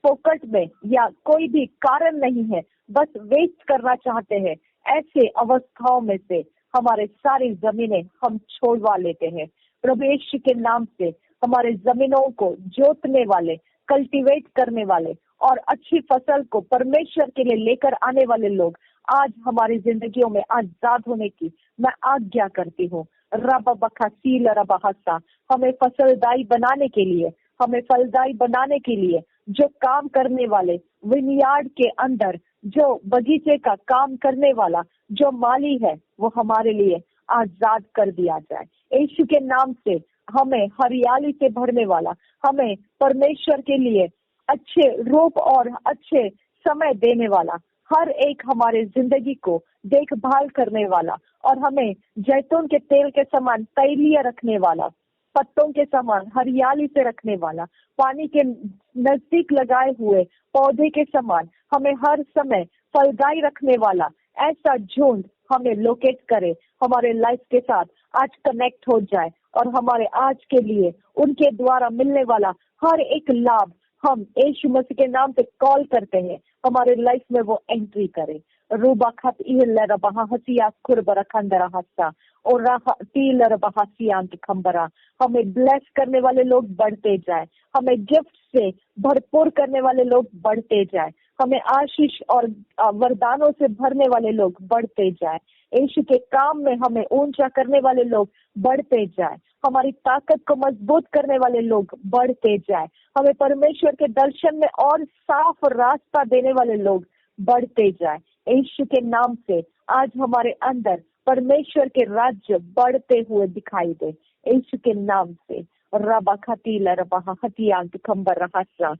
फोकट में या कोई भी कारण नहीं है बस वेस्ट करना चाहते हैं, ऐसे अवस्थाओं में से हमारे सारी जमीनें हम छोड़वा लेते हैं प्रभु यीशु के नाम से। हमारे जमीनों को जोतने वाले, कल्टीवेट करने वाले और अच्छी फसल को परमेश्वर के लिए लेकर आने वाले लोग आज हमारी जिंदगियों में आजाद होने की मैं आज्ञा करती हूँ। रबा बखा सील रबा हस्सा, हमें फसलदायी बनाने के लिए, हमें फलदायी बनाने के लिए जो काम करने वाले, विनयार्ड के अंदर जो बगीचे का काम करने वाला जो माली है वो हमारे लिए आजाद कर दिया जाए यीशु के नाम से। हमें हरियाली से भरने वाला, हमें परमेश्वर के लिए अच्छे रूप और अच्छे समय देने वाला, हर एक हमारे जिंदगी को देखभाल करने वाला और हमें जैतून के तेल के समान तैलीय रखने वाला, पत्तों के समान हरियाली से रखने वाला, पानी के नजदीक लगाए हुए पौधे के समान हमें हर समय फलदायी रखने वाला ऐसा झुंड हमें लोकेट करे, हमारे लाइफ के साथ आज कनेक्ट हो जाए और हमारे आज के लिए उनके द्वारा मिलने वाला हर एक लाभ हम यीशु मसीह के नाम पे कॉल करते हैं, हमारे लाइफ में वो एंट्री करे। रूबा खत इहलर बहा हसिया खुरबरा खंदरा हस्ता और राह टीलर बहा सियांत खंबरा। हमें ब्लेस करने वाले लोग बढ़ते जाए, हमें गिफ्ट से भरपूर करने वाले लोग बढ़ते जाए, हमें आशीष और वरदानों से भरने वाले लोग बढ़ते जाए, यीशु के काम में हमें ऊंचा करने वाले लोग बढ़ते जाए, हमारी ताकत को मजबूत करने वाले लोग बढ़ते जाए, हमें परमेश्वर के दर्शन में और साफ रास्ता देने वाले लोग बढ़ते जाए। यीशु के नाम से आज हमारे अंदर परमेश्वर के राज्य बढ़ते हुए दिखाई दे, यीशु के नाम से। रबा खतीला रबा हतियांत खंबर रहसा।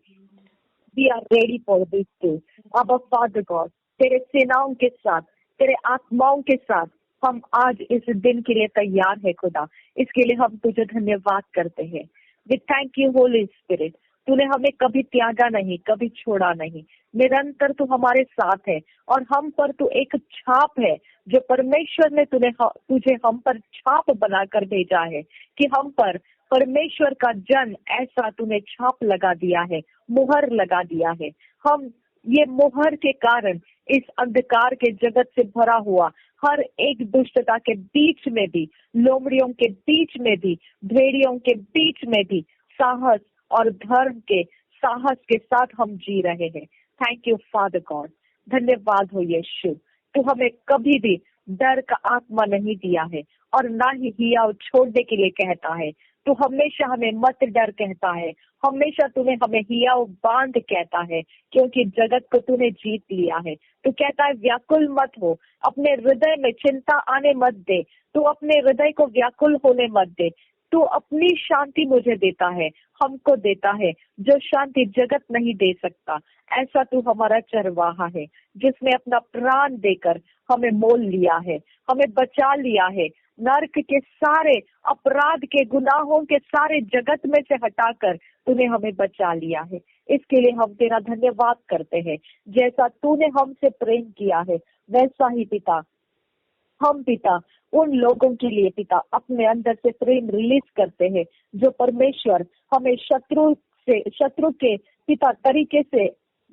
We are ready for this day. अब Father God, तेरे सेनाओं के साथ, तेरे आत्माओं के साथ हम आज इस दिन के लिए तैयार है खुदा। इसके लिए हम तुझे धन्यवाद करते हैं। We thank you Holy Spirit. तूने हमें कभी त्यागा नहीं, कभी छोड़ा नहीं, निरंतर तू हमारे साथ है और हम पर तू एक छाप है जो परमेश्वर ने तुझे हम पर छाप बनाकर भेजा है कि हम पर परमेश्वर का जन ऐसा तूने छाप लगा दिया है, मुहर लगा दिया है। हम ये मुहर के कारण इस अंधकार के जगत से भरा हुआ हर एक दुष्टता के बीच में भी, लोमड़ियों के बीच में भी, भेड़ियों के बीच में भी साहस और धर्म के साहस के साथ हम जी रहे हैं। Thank you father God. धन्यवाद हो यीशु, तू हमें कभी भी डर का आत्मा नहीं दिया है और ना ही हियाव छोड़ने के लिए कहता है। तू हमेशा हमें मत डर कहता है, हमेशा तूने हमें हियाव बांध कहता है, क्योंकि जगत को तूने जीत लिया है। तू कहता है व्याकुल मत हो, अपने हृदय में चिंता आने मत दे, तू अपने हृदय को व्याकुल होने मत दे। तू अपनी शांति मुझे देता है, हमको देता है, जो शांति जगत नहीं दे सकता। ऐसा तू हमारा चरवाहा है जिसने अपना प्राण देकर हमें मोल लिया है, हमें बचा लिया है, नरक के सारे अपराध के गुनाहों के सारे जगत में से हटाकर तूने हमें बचा लिया है। इसके लिए हम तेरा धन्यवाद करते हैं। जैसा तूने हमसे प्रेम किया है वैसा ही पिता हम पिता उन लोगों के लिए पिता अपने अंदर से प्रेम रिलीज करते हैं जो परमेश्वर हमें शत्रु के पिता तरीके से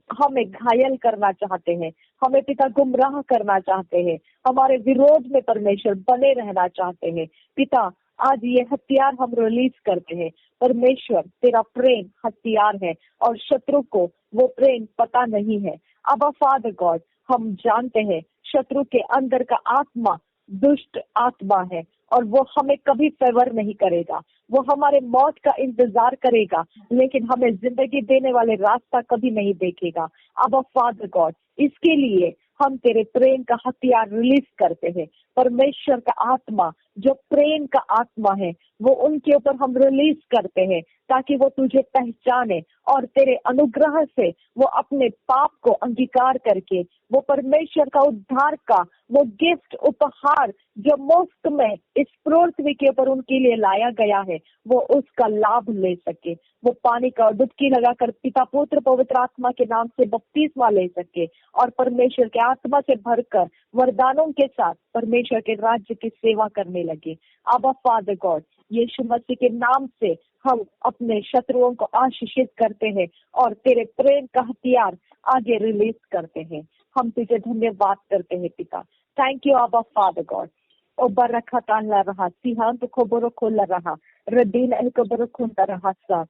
हमें घायल करना चाहते हैं, हमें पिता गुमराह करना चाहते हैं, हमारे विरोध में परमेश्वर बने रहना चाहते हैं। पिता आज ये हथियार हम रिलीज करते हैं। परमेश्वर तेरा प्रेम हथियार है और शत्रु को वो प्रेम पता नहीं है। अब फादर गॉड हम जानते हैं शत्रु के अंदर का आत्मा दुष्ट आत्मा है और वो हमें कभी फेवर नहीं करेगा, वो हमारे मौत का इंतजार करेगा लेकिन हमें जिंदगी देने वाले रास्ता कभी नहीं देखेगा। अब फादर गॉड इसके लिए हम तेरे प्रेम का हथियार रिलीज करते हैं। परमेश्वर का आत्मा जो प्रेम का आत्मा है वो उनके ऊपर हम रिलीज करते हैं ताकि वो तुझे पहचाने और तेरे अनुग्रह से वो अपने पाप को अंगीकार करके वो परमेश्वर का उद्धार का वो गिफ्ट उपहार जो मुफ्त में इस पृथ्वी के ऊपर उनके लिए लाया गया है वो उसका लाभ ले सके। वो पानी का डुबकी लगाकर पिता पुत्र पवित्र आत्मा के नाम से बपतिस्मा ले सके और परमेश्वर के आत्मा से भरकर वरदानों के साथ परमेश्वर के राज्य की सेवा करने लगे। अब फादर गॉड यीशु मसीह के नाम से हम अपने शत्रुओं को आशीषित करते हैं और तेरे प्रेम का हथियार आगे रिलीज करते हैं। हम तुझे धन्यवाद करते हैं पिता। थैंक यू आबा फादर गॉड। ओ बरखा ताला रहा सिहांत को बरो खोला रहा रदीन को बरो खुंता रहा सा।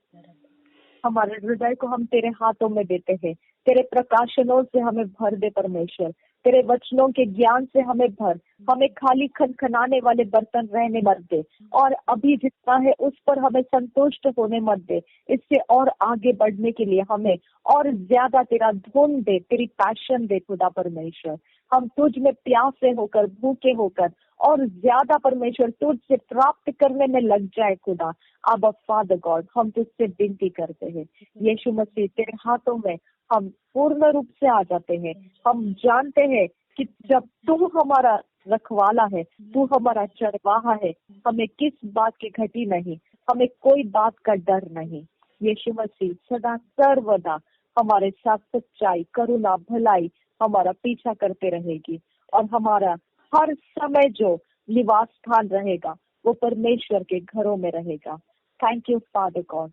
हमारे हृदय को हम तेरे हाथों में देते हैं, तेरे प्रकाशनों से हमें भर दे परमेश्वर, तेरे वचनों के ज्ञान से हमें भर, हमें खाली खनखनाने वाले बर्तन रहने मत दे और अभी जितना है उस पर हमें संतुष्ट होने मत दे। इससे और आगे बढ़ने के लिए हमें और ज्यादा तेरा धुन दे, तेरी पैशन दे खुदा परमेश्वर। हम तुझ में प्यासे होकर भूखे होकर और ज्यादा परमेश्वर तुझसे प्राप्त करने में लग जाए खुदा। अब फादर गॉड, हम तुझसे विनती करते हैं यीशु मसीह, तेरे हाथों में हम पूर्ण रूप से आ जाते हैं। हम जानते हैं कि जब तू हमारा रखवाला है, तू हमारा चरवाहा है, हमें किस बात की घटी नहीं, हमें कोई बात का डर नहीं। यीशु मसीह सदा सर्वदा हमारे साथ सच्चाई, करुणा, भलाई हमारा पीछा करते रहेगी, और हमारा हर समय जो निवास स्थान रहेगा वो परमेश्वर के घरों में रहेगा। थैंक यू फादर गॉड,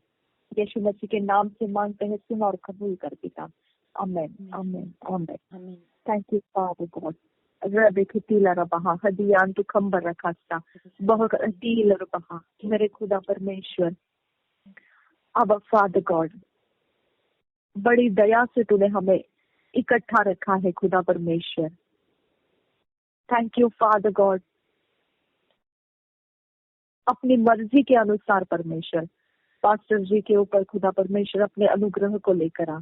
यीशु मसीह के नाम से मांगते हैं, सुन और कबूल कर पिता। Amen amen amen. Thank you father God. हदियान तू खंबर रखा मेरे खुदा परमेश्वर। अब फादर गॉड, बड़ी दया से तूने हमें इकट्ठा रखा है खुदा परमेश्वर। Thank you father God. अपनी मर्जी के अनुसार परमेश्वर पास्टर जी के ऊपर खुदा परमेश्वर अपने अनुग्रह को लेकर आ,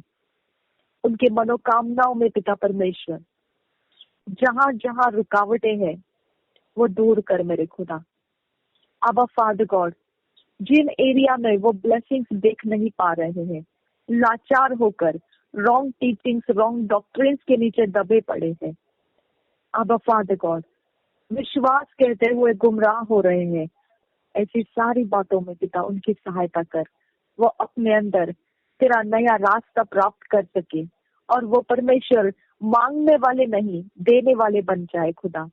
उनके मनोकामनाओं में पिता परमेश्वर जहां जहां रुकावटें हैं वो दूर कर मेरे खुदा। अब फादर गॉड, जिन एरिया में वो ब्लेसिंग्स देख नहीं पा रहे हैं, लाचार होकर रॉन्ग टीचिंग्स, रॉन्ग डॉक्ट्रिन्स के नीचे दबे पड़े हैं, अब फादर गॉड विश्वास कहते हुए गुमराह हो रहे हैं, ऐसी सारी बातों में पिता उनकी सहायता कर, वो अपने अंदर तेरा नया रास्ता प्राप्त कर सके, और वो परमेश्वर मांगने वाले नहीं देने वाले बन जाए खुदा।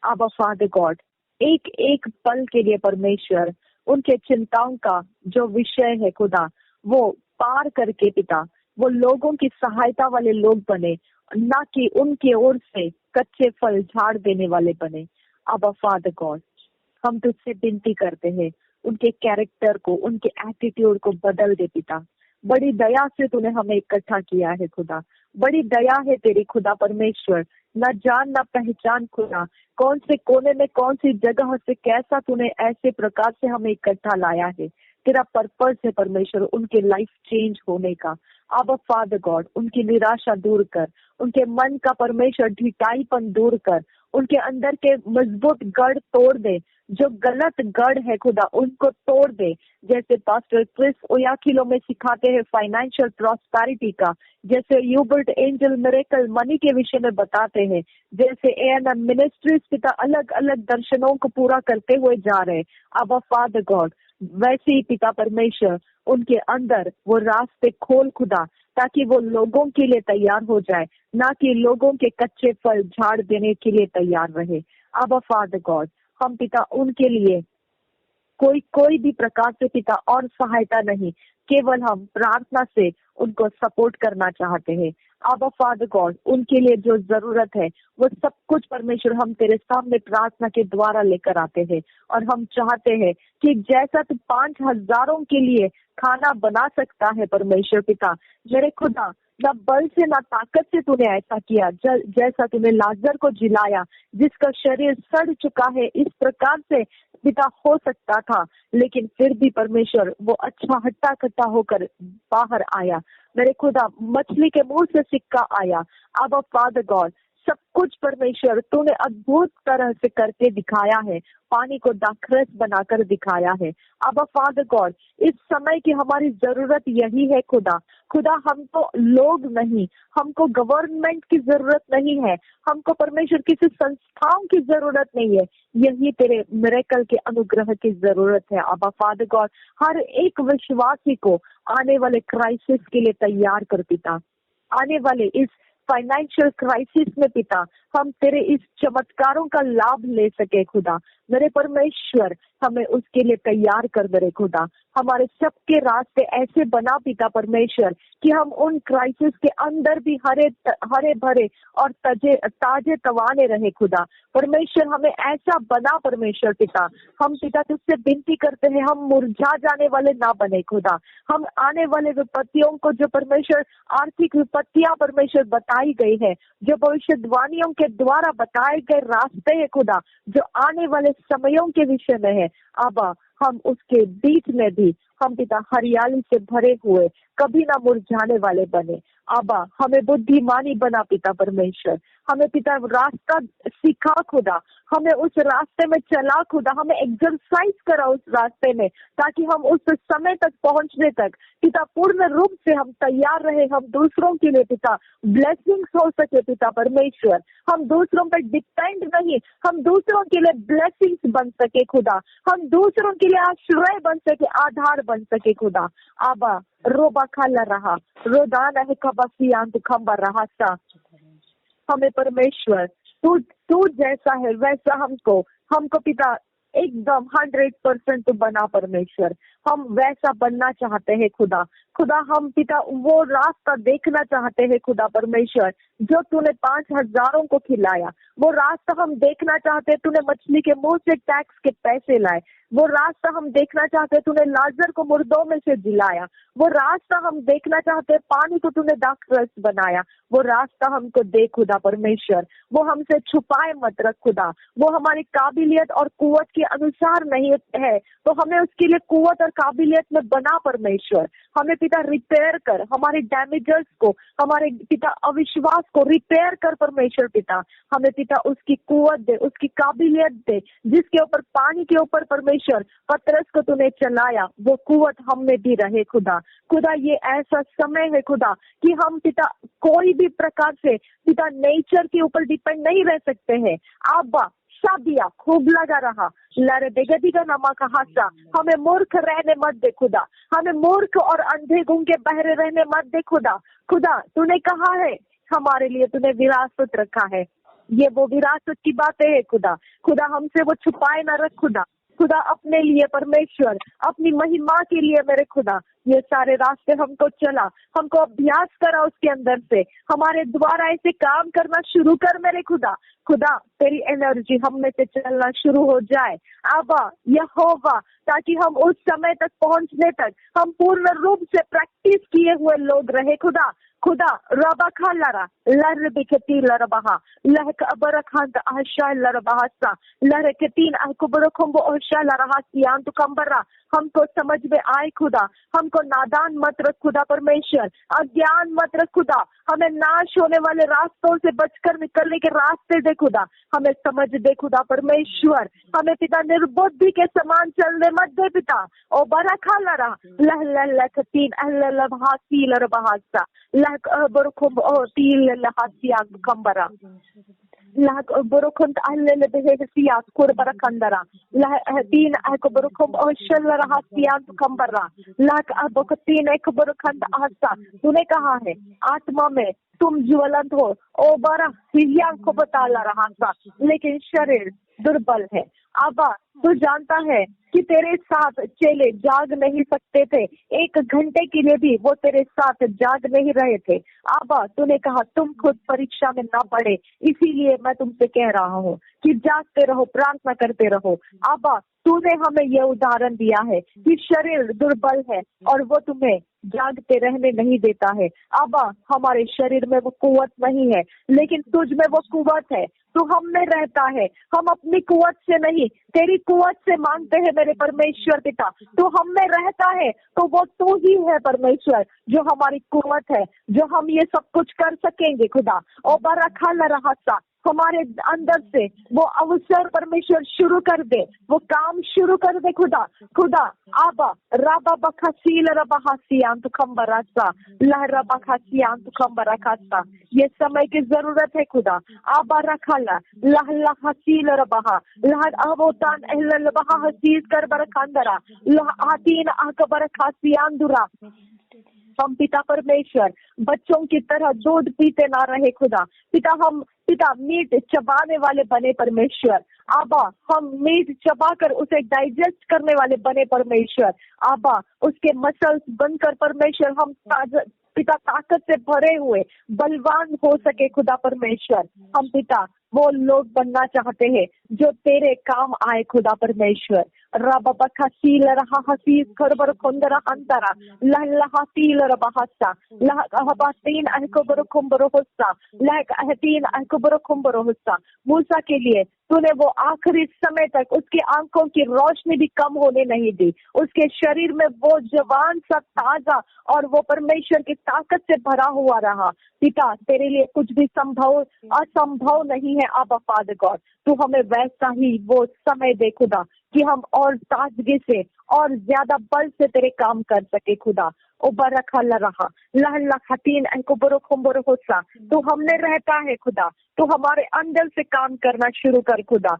अब फादर गॉड, एक एक पल के लिए परमेश्वर उनके चिंताओं का जो विषय है खुदा, वो पार करके पिता वो लोगों की सहायता वाले लोग बने, ना कि उनकी ओर से कच्चे फल झाड़ देने वाले बने। अब फादर गॉड, हम तुझसे विनती करते हैं, उनके कैरेक्टर को, उनके एटीट्यूड को बदल दे पिता। बड़ी दया से तूने हमें इकट्ठा किया है खुदा, बड़ी दया है तेरी खुदा परमेश्वर। न जान न पहचान खुदा, कौन से कोने में कौन सी जगह से कैसा तूने ऐसे प्रकार से हमें इकट्ठा लाया है। तेरा पर्पस है परमेश्वर उनके लाइफ चेंज होने का। अब फादर गॉड, उनकी निराशा दूर कर, उनके मन का परमेश्वर ढिठाईपन दूर कर, उनके अंदर के मजबूत गढ़ तोड़ दे, जो गलत गढ़ है खुदा उनको तोड़ दे। जैसे पास्टर क्रिस ओयाखिलो में सिखाते हैं फाइनेंशियल प्रॉस्पेरिटी का, जैसे यूबर्ट एंजल मिरेकल मनी के विषय में बताते हैं, जैसे एएनएम मिनिस्ट्रीज पिता अलग अलग दर्शनों को पूरा करते हुए जा रहे। अब फादर गॉड, वैसे ही पिता परमेश्वर उनके अंदर वो रास्ते खोल खुदा, ताकि वो लोगों के लिए तैयार हो जाए, ना कि लोगों के कच्चे फल झाड़ देने के लिए तैयार रहे। अब फादर गॉड, हम पिता उनके लिए कोई भी प्रकार से पिता और सहायता नहीं, केवल हम प्रार्थना से उनको सपोर्ट करना चाहते हैं। अब फादर गॉड, उनके लिए जो जरूरत है वो सब कुछ परमेश्वर हम तेरे सामने प्रार्थना के द्वारा लेकर आते हैं, और हम चाहते हैं कि जैसा तू 5,000 के लिए खाना बना सकता है परमेश्वर पिता मेरे खुदा, न बल से न ताकत से तूने ऐसा किया, जैसा तूने लाजर को जिलाया जिसका शरीर सड़ चुका है, इस प्रकार से पिता हो सकता था, लेकिन फिर भी परमेश्वर वो अच्छा हट्टा कट्टा होकर बाहर आया मेरे खुदा, मछली के मुंह से सिक्का आया। अब फादर गॉड, सब कुछ परमेश्वर तूने अद्भुत तरह से करके दिखाया है, पानी को दाखरस बनाकर दिखाया है। अब फादर गॉड, इस समय की हमारी जरूरत यही है खुदा। खुदा हमको लोग नहीं, हमको गवर्नमेंट की जरूरत नहीं है, हमको परमेश्वर किसी संस्थाओं की जरूरत नहीं है, यही तेरे मिरेकल के अनुग्रह की जरूरत है। अब फादर गॉड, हर एक विश्वासी को आने वाले क्राइसिस के लिए तैयार कर पिता, आने वाले इस फाइनेंशियल क्राइसिस में पिता हम तेरे इस चमत्कारों का लाभ ले सके खुदा मेरे परमेश्वर, हमें उसके लिए तैयार कर मेरे खुदा। हमारे सबके रास्ते ऐसे बना पिता परमेश्वर कि हम उन क्राइसिस के अंदर भी हरे भरे और ताजे तवाने रहे खुदा परमेश्वर, हमें ऐसा बना परमेश्वर पिता। हम पिता तुझसे विनती करते हैं, हम मुरझा जाने वाले ना बने खुदा। हम आने वाले विपत्तियों को, जो परमेश्वर आर्थिक विपत्तियां परमेश्वर बताई गई है, जो भविष्यवाणियों के द्वारा बताए गए रास्ते हैं खुदा, जो आने वाले समयों के विषय में है, अब हम उसके बीच में भी हम पिता हरियाली से भरे हुए, कभी ना मुरझाने वाले बने। आबा हमें बुद्धिमानी बना पिता परमेश्वर, हमें पिता रास्ता सिखा खुदा, हमें उस रास्ते में चला खुदा, हमें एक्सरसाइज करा उस रास्ते में, ताकि हम उस समय तक पहुंचने तक पिता पूर्ण रूप से हम तैयार रहे, हम दूसरों के लिए पिता ब्लेसिंग्स हो सके पिता परमेश्वर, हम दूसरों पर डिपेंड नहीं, हम दूसरों के लिए ब्लेसिंग्स बन सके खुदा, हम दूसरों के लिए आश्रय बन सके, आधार बन सके खुदा। आबा रोबा खाला रहा रोदान है कबसियान खंबा रहा सा, हमें परमेश्वर तू तू जैसा है वैसा हमको पिता एकदम 100% बना परमेश्वर, हम वैसा बनना चाहते हैं खुदा हम पिता वो रास्ता देखना चाहते हैं खुदा परमेश्वर, जो तूने 5,000 को खिलाया, वो रास्ता हम देखना चाहते हैं, तूने मछली के मुंह से टैक्स के पैसे लाए, वो रास्ता हम देखना चाहते हैं, तूने लाजर को मुर्दों में से जिलाया, वो रास्ता हम देखना चाहते हैं, पानी को तूने दाखरस बनाया, वो रास्ता हमको दे खुदा परमेश्वर, वो हमसे छुपाए मत रख खुदा, वो हमारी काबिलियत और कुव्वत के अनुसार नहीं है, तो हमें उसके लिए कुव्वत और काबिलियत में बना परमेश्वर, हमें पिता रिपेयर कर, हमारे डैमेजेस को, हमारे पिता अविश्वास को रिपेयर कर परमेश्वर पिता, हमें पिता उसकी कुव्वत दे, उसकी काबिलियत दे, जिसके ऊपर पानी के ऊपर परमेश्वर पतरस को तूने चलाया, वो कुव्वत हम में भी रहे खुदा ये ऐसा समय है खुदा कि हम पिता कोई भी प्रकार से पिता नेचर के ऊपर डिपेंड नहीं रह सकते हैं। आबा शादिया खूब लगा रहा लारे बेगदी का नमा का हादसा, हमें मूर्ख रहने मत दे खुदा, हमें मूर्ख और अंधे गूंगे बहरे रहने मत दे खुदा तूने कहा है हमारे लिए, तूने विरासत रखा है, ये वो विरासत की बातें है खुदा हमसे वो छुपाए ना रख खुदा अपने लिए परमेश्वर, अपनी महिमा के लिए मेरे खुदा, ये सारे रास्ते हमको चला, हमको अभ्यास करा उसके अंदर से, हमारे द्वारा ऐसे काम करना शुरू कर मेरे खुदा तेरी एनर्जी हम में से चलना शुरू हो जाए। आबा यहोवा, ताकि हम उस समय तक पहुंचने तक हम पूर्ण रूप से प्रैक्टिस किए हुए लोग रहे खुदा रबा खालारा लर बिखती लरबहा लहक अबरखांत आशा लरबहासा लर के तीन अकुबरखुंब ओशा लरहासियान तो कंबरा, हमको समझ में आए खुदा, हमको नादान मत रख खुदा परमेश्वर, अज्ञान मत रख खुदा, हमें नाश होने वाले रास्तों से बचकर निकलने के रास्ते दे खुदा, हमें समझ दे खुदा परमेश्वर, हमें पिता निर्बुद्धि के समान चलने मत दे पिता। ओ बरा खाला रहा लह लह लह तीन अहल लबहासी लरबहासा लह बरखुंब ओ तील लहासिया कंबरा लाक बरखुंत अहल बेहसिया कुर बरखंदरा लह तीन अक बरखुंब ओ शल रहासिया कंबरा लाक अब तीन एक बरखंत आसा, तूने कहा है आत्मा में तुम ज्वलंत हो, ओ बरा हिया को बता रहा था, लेकिन शरीर दुर्बल है। आबा तू जानता है कि तेरे साथ चेले जाग नहीं सकते थे, 1 घंटे के लिए भी वो तेरे साथ जाग नहीं रहे थे। आबा तूने कहा तुम खुद परीक्षा में ना पड़े, इसीलिए मैं तुमसे कह रहा हूँ कि जागते रहो, प्रार्थना करते रहो। आबा तूने हमें यह उदाहरण दिया है कि शरीर दुर्बल है और वो तुम्हें जागते रहने नहीं देता है। आबा हमारे शरीर में वो कुव्वत नहीं है, लेकिन तुझ में वो कुव्वत है, तू हम में रहता है, हम अपनी कुव्वत से नहीं तेरी कुव्वत से मांगते हैं मेरे परमेश्वर पिता, तू हम में रहता है तो वो तू ही है परमेश्वर जो हमारी कुव्वत है, जो हम ये सब कुछ कर सकेंगे खुदा। और बड़ा खाला रहा सा हमारे अंदर से वो अवसर परमेश्वर शुरू कर दे, वो काम शुरू कर दे खुदा। आबा राबा बखासील रबाहासियान खंबरासा लहरा बखासियान खंबराखासा, ये समय की जरूरत है खुदा। आबा रखाला लहला हसील रबाहा लहर अबोतान अहल बहा हसील कर बरखांदरा लह आतीन आकबर खासियान दुरा, हम पिता परमेश्वर बच्चों की तरह दूध पीते ना रहे खुदा। हम पिता मीट चबाने वाले बने परमेश्वर। आबा हम मीट चबाकर उसे डाइजेस्ट करने वाले बने परमेश्वर। आबा उसके मसल्स बनकर परमेश्वर हम पिता ताकत से भरे हुए बलवान हो सके खुदा परमेश्वर। हम पिता वो लोग बनना चाहते हैं जो तेरे काम आए खुदा परमेश्वर। Rababakasil Rahasi Kurbar Kundara Antara Lahatil Rabahasa Lahabatin Alkobro Kumborosa Lag Ahatin Alkobro Kumborosa मूसा के लिए तूने वो आखिरी समय तक उसकी आंखों की रोशनी भी कम होने नहीं दी, उसके शरीर में वो जवान सा ताजा और वो परमेश्वर की ताकत से भरा हुआ रहा। पिता, तेरे लिए कुछ भी असंभव नहीं है। आबा फादर गॉड, तू हमें वैसा ही वो समय दे खुदा कि हम और ताजगी से और ज्यादा बल से तेरे काम कर सके खुदा। ओ बरखा रहा लहला खतीन होसा, तू हमने रहता है खुदा, तू हमारे अंदर से काम करना शुरू कर खुदा।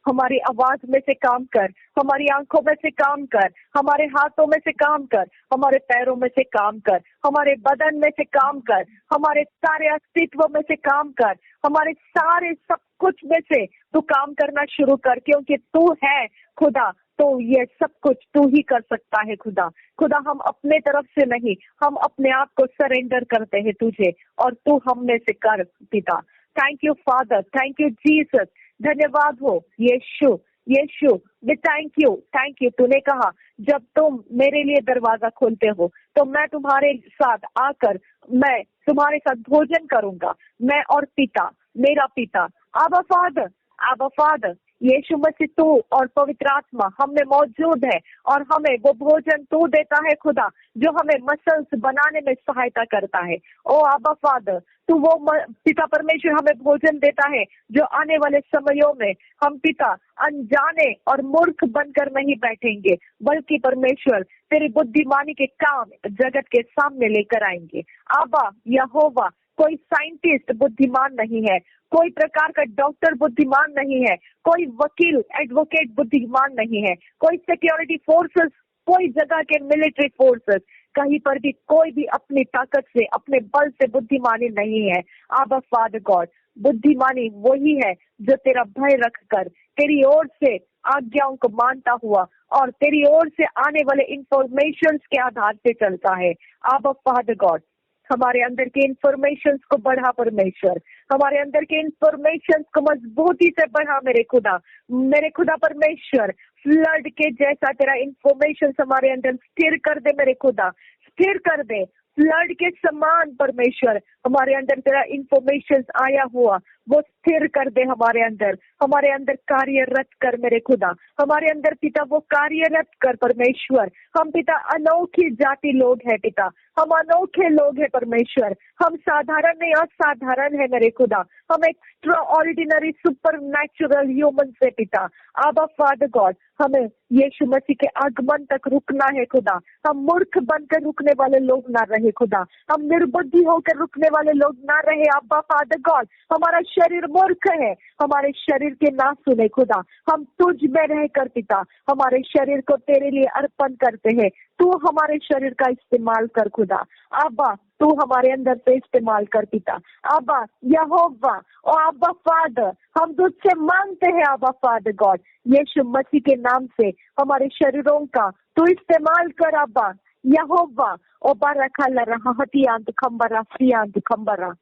हमारी आवाज में से काम कर, हमारी आंखों में से काम कर, हमारे हाथों में से काम कर, हमारे पैरों में से काम कर, हमारे बदन में से काम कर, हमारे सारे अस्तित्व में से काम कर, हमारे सारे सब कुछ में से तू काम करना शुरू कर, क्योंकि तू है खुदा, तो ये सब कुछ तू ही कर सकता है खुदा। खुदा, हम अपने तरफ से नहीं, हम अपने आप को सरेंडर करते हैं तुझे और तू हम में से कर पिता। Thank you father, thank you Jesus, धन्यवाद हो यीशु। यीशु वी थैंक यू। तूने कहा जब तुम मेरे लिए दरवाजा खोलते हो तो मैं तुम्हारे साथ आकर मैं तुम्हारे साथ भोजन करूंगा, मैं और पिता, मेरा पिता। आबा फादर, यीशु मसीह तू और पवित्र आत्मा हम में मौजूद है और हमें वो भोजन तू देता है खुदा, जो हमें मसल्स बनाने में सहायता करता है। ओ आबा फादर, तू वो पिता परमेश्वर हमें भोजन देता है जो आने वाले समयों में हम पिता अनजाने और मूर्ख बनकर नहीं बैठेंगे, बल्कि परमेश्वर तेरी बुद्धिमानी के काम जगत के सामने लेकर आएंगे। आबा यहोवा, कोई साइंटिस्ट बुद्धिमान नहीं है, कोई प्रकार का डॉक्टर बुद्धिमान नहीं है, कोई वकील एडवोकेट बुद्धिमान नहीं है, कोई सिक्योरिटी फोर्सेस, कोई जगह के मिलिट्री फोर्सेस, कहीं पर भी कोई भी अपनी ताकत से अपने बल से बुद्धिमानी नहीं है। आबा फादर गॉड, बुद्धिमानी वही है जो तेरा भय रखकर तेरी ओर से आज्ञाओं को मानता हुआ और तेरी ओर से आने वाले इंफॉर्मेशन के आधार पे चलता है। आबा फादर गॉड, हमारे अंदर के इंफॉर्मेशन को बढ़ा परमेश्वर, हमारे अंदर के इंफॉर्मेशन को मजबूती से बढ़ा मेरे खुदा परमेश्वर। फ्लड के जैसा तेरा इंफॉर्मेशन हमारे अंदर स्थिर कर दे मेरे खुदा, स्थिर कर दे। फ्लड के समान परमेश्वर हमारे अंदर तेरा इंफॉर्मेशन आया हुआ वो स्थिर कर दे हमारे अंदर कार्यरत कर मेरे खुदा, हमारे अंदर पिता वो कार्यरत कर परमेश्वर। हम पिता अनोखी जाति लोग हैं पिता, हम अनोखे लोग हैं परमेश्वर, हम साधारण नहीं असाधारण है मेरे खुदा, हम extra ordinary super natural human से पिता। आबा फादर गॉड, हमें यीशु मसीह के आगमन तक रुकना है खुदा, हम मूर्ख बनकर रुकने वाले लोग ना रहे खुदा, हम निर्बुद्धि होकर रुकने वाले लोग ना रहे। आबा फादर गॉड, हमारा शरीर मूर्ख है, हमारे शरीर के ना सुने खुदा, हम तुझ में रहकर पिता हमारे शरीर को तेरे लिए अर्पण करते हैं। तू हमारे शरीर का इस्तेमाल कर खुदा। आबा, तू हमारे अंदर से इस्तेमाल कर पिता। आबा यहोवा और आबा फादर, हम तुझसे मांगते हैं आबा फादर गॉड, यीशु मसीह के नाम से हमारे शरीरों का तू इस्तेमाल कर आबा यहोवा। ओ बारखा लरहा हतियांत खंबरा सियांत खंबरा।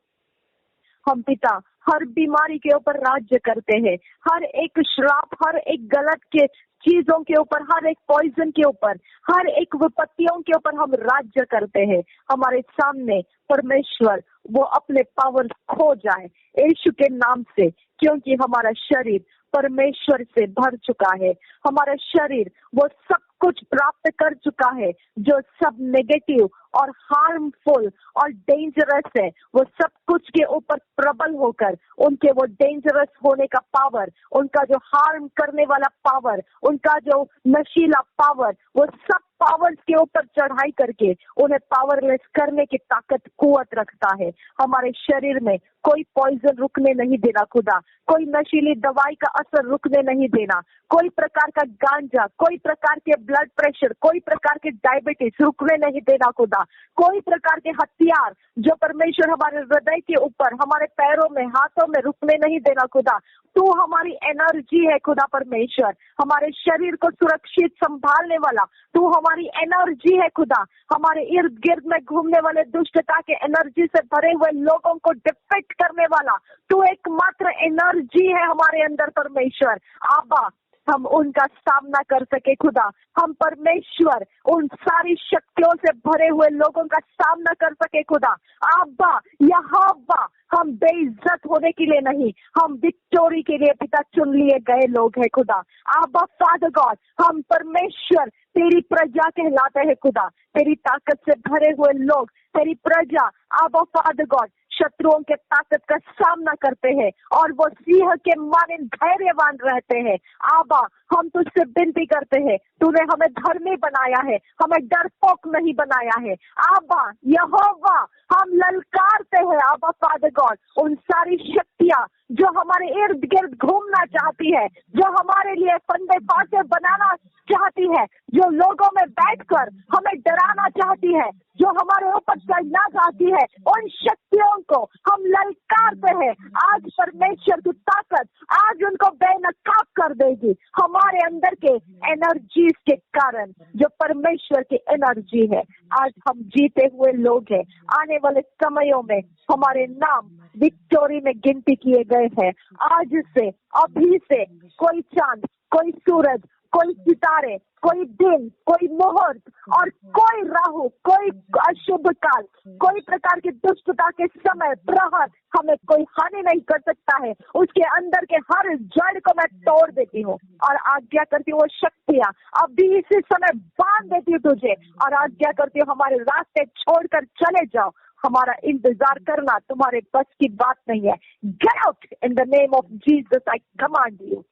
हम पिता हर बीमारी के ऊपर राज्य करते हैं, हर एक श्राप, हर एक गलत के चीजों के ऊपर, हर एक पॉइजन के ऊपर, हर एक विपत्तियों के ऊपर हम राज्य करते हैं। हमारे सामने परमेश्वर वो अपने पावर खो जाए यीशु के नाम से, क्योंकि हमारा शरीर परमेश्वर से भर चुका है, हमारा शरीर वो सब कुछ प्राप्त कर चुका है जो सब नेगेटिव और हार्मफुल और डेंजरस है, वो सब कुछ के ऊपर प्रबल होकर उनके वो डेंजरस होने का पावर, उनका जो हार्म करने वाला पावर, उनका जो नशीला पावर, वो सब पावर्स के ऊपर चढ़ाई करके उन्हें पावरलेस करने की ताकत कुवत रखता है। हमारे शरीर में कोई पॉइजन रुकने नहीं देना खुदा, कोई नशीली दवाई का असर रुकने नहीं देना, कोई प्रकार का गांजा, कोई प्रकार के ब्लड प्रेशर, कोई प्रकार के डायबिटीज रुकने नहीं देना खुदा, कोई प्रकार के हथियार जो परमेश्वर हमारे हृदय के ऊपर, हमारे पैरों में, हाथों में रुकने नहीं देना खुदा। तू हमारी एनर्जी है खुदा परमेश्वर, हमारे शरीर को सुरक्षित संभालने वाला तू हमारी एनर्जी है खुदा, हमारे इर्द गिर्द में घूमने वाले दुष्टता के एनर्जी से भरे हुए लोगों को डिफेक्ट करने वाला तू एकमात्र एनर्जी है हमारे अंदर परमेश्वर। आबा हम उनका सामना कर सके खुदा। हम परमेश्वर उन सारी शक्तियों से भरे हुए लोगों का सामना कर सके खुदा। आबा यहोवा, हम बेइज्जत होने के लिए नहीं, हम विक्टोरी के लिए पिता चुन लिए गए लोग हैं खुदा। आबा फादर गॉड, हम परमेश्वर तेरी प्रजा कहलाते हैं खुदा। तेरी ताकत से भरे हुए लोग, तेरी प्रजा आबा फादर गॉड शत्रुओं के ताकत का सामना करते हैं और वो सिंह के मानिंद धैर्यवान रहते हैं। आबा, हम तुझसे विनती करते हैं, तूने हमें धर्मी बनाया है, हमें डरपोक नहीं बनाया है। आबा यहोवा, हम ललकारते हैं आबा फादर गॉड उन सारी शक्तियां जो हमारे इर्द गिर्द घूमना चाहती है, जो हमारे लिए फंदे फांसे बनाना चाहती है, जो लोगों में बैठकर हमें डराना चाहती है, जो हमारे ऊपर चढ़ना चाहती है, उन शक्तियों को हम ललकारते हैं। आज परमेश्वर की ताकत आज उनको बेनकाब कर देगी हमारे अंदर के एनर्जीज के कारण, जो परमेश्वर की एनर्जी है। आज हम जीते हुए लोग हैं। आने वाले समयों में हमारे नाम विक्टोरी में गिनती किए गए हैं। आज से, अभी से कोई चांद, कोई सूरज, कोई सितारे, कोई दिन, कोई मुहूर्त और कोई राहु, कोई अशुभ काल, कोई प्रकार की दुष्टता के समय प्रहर हमें कोई हानि नहीं कर सकता है। उसके अंदर के हर जड़ को मैं तोड़ देती हूँ और आज्ञा करती हूँ वो शक्तियाँ अभी इसी समय बांध देती हूँ तुझे और आज्ञा करती हूँ हमारे रास्ते छोड़कर चले जाओ। हमारा इंतजार करना तुम्हारे बस की बात नहीं है। Get out in the name of Jesus, I command you.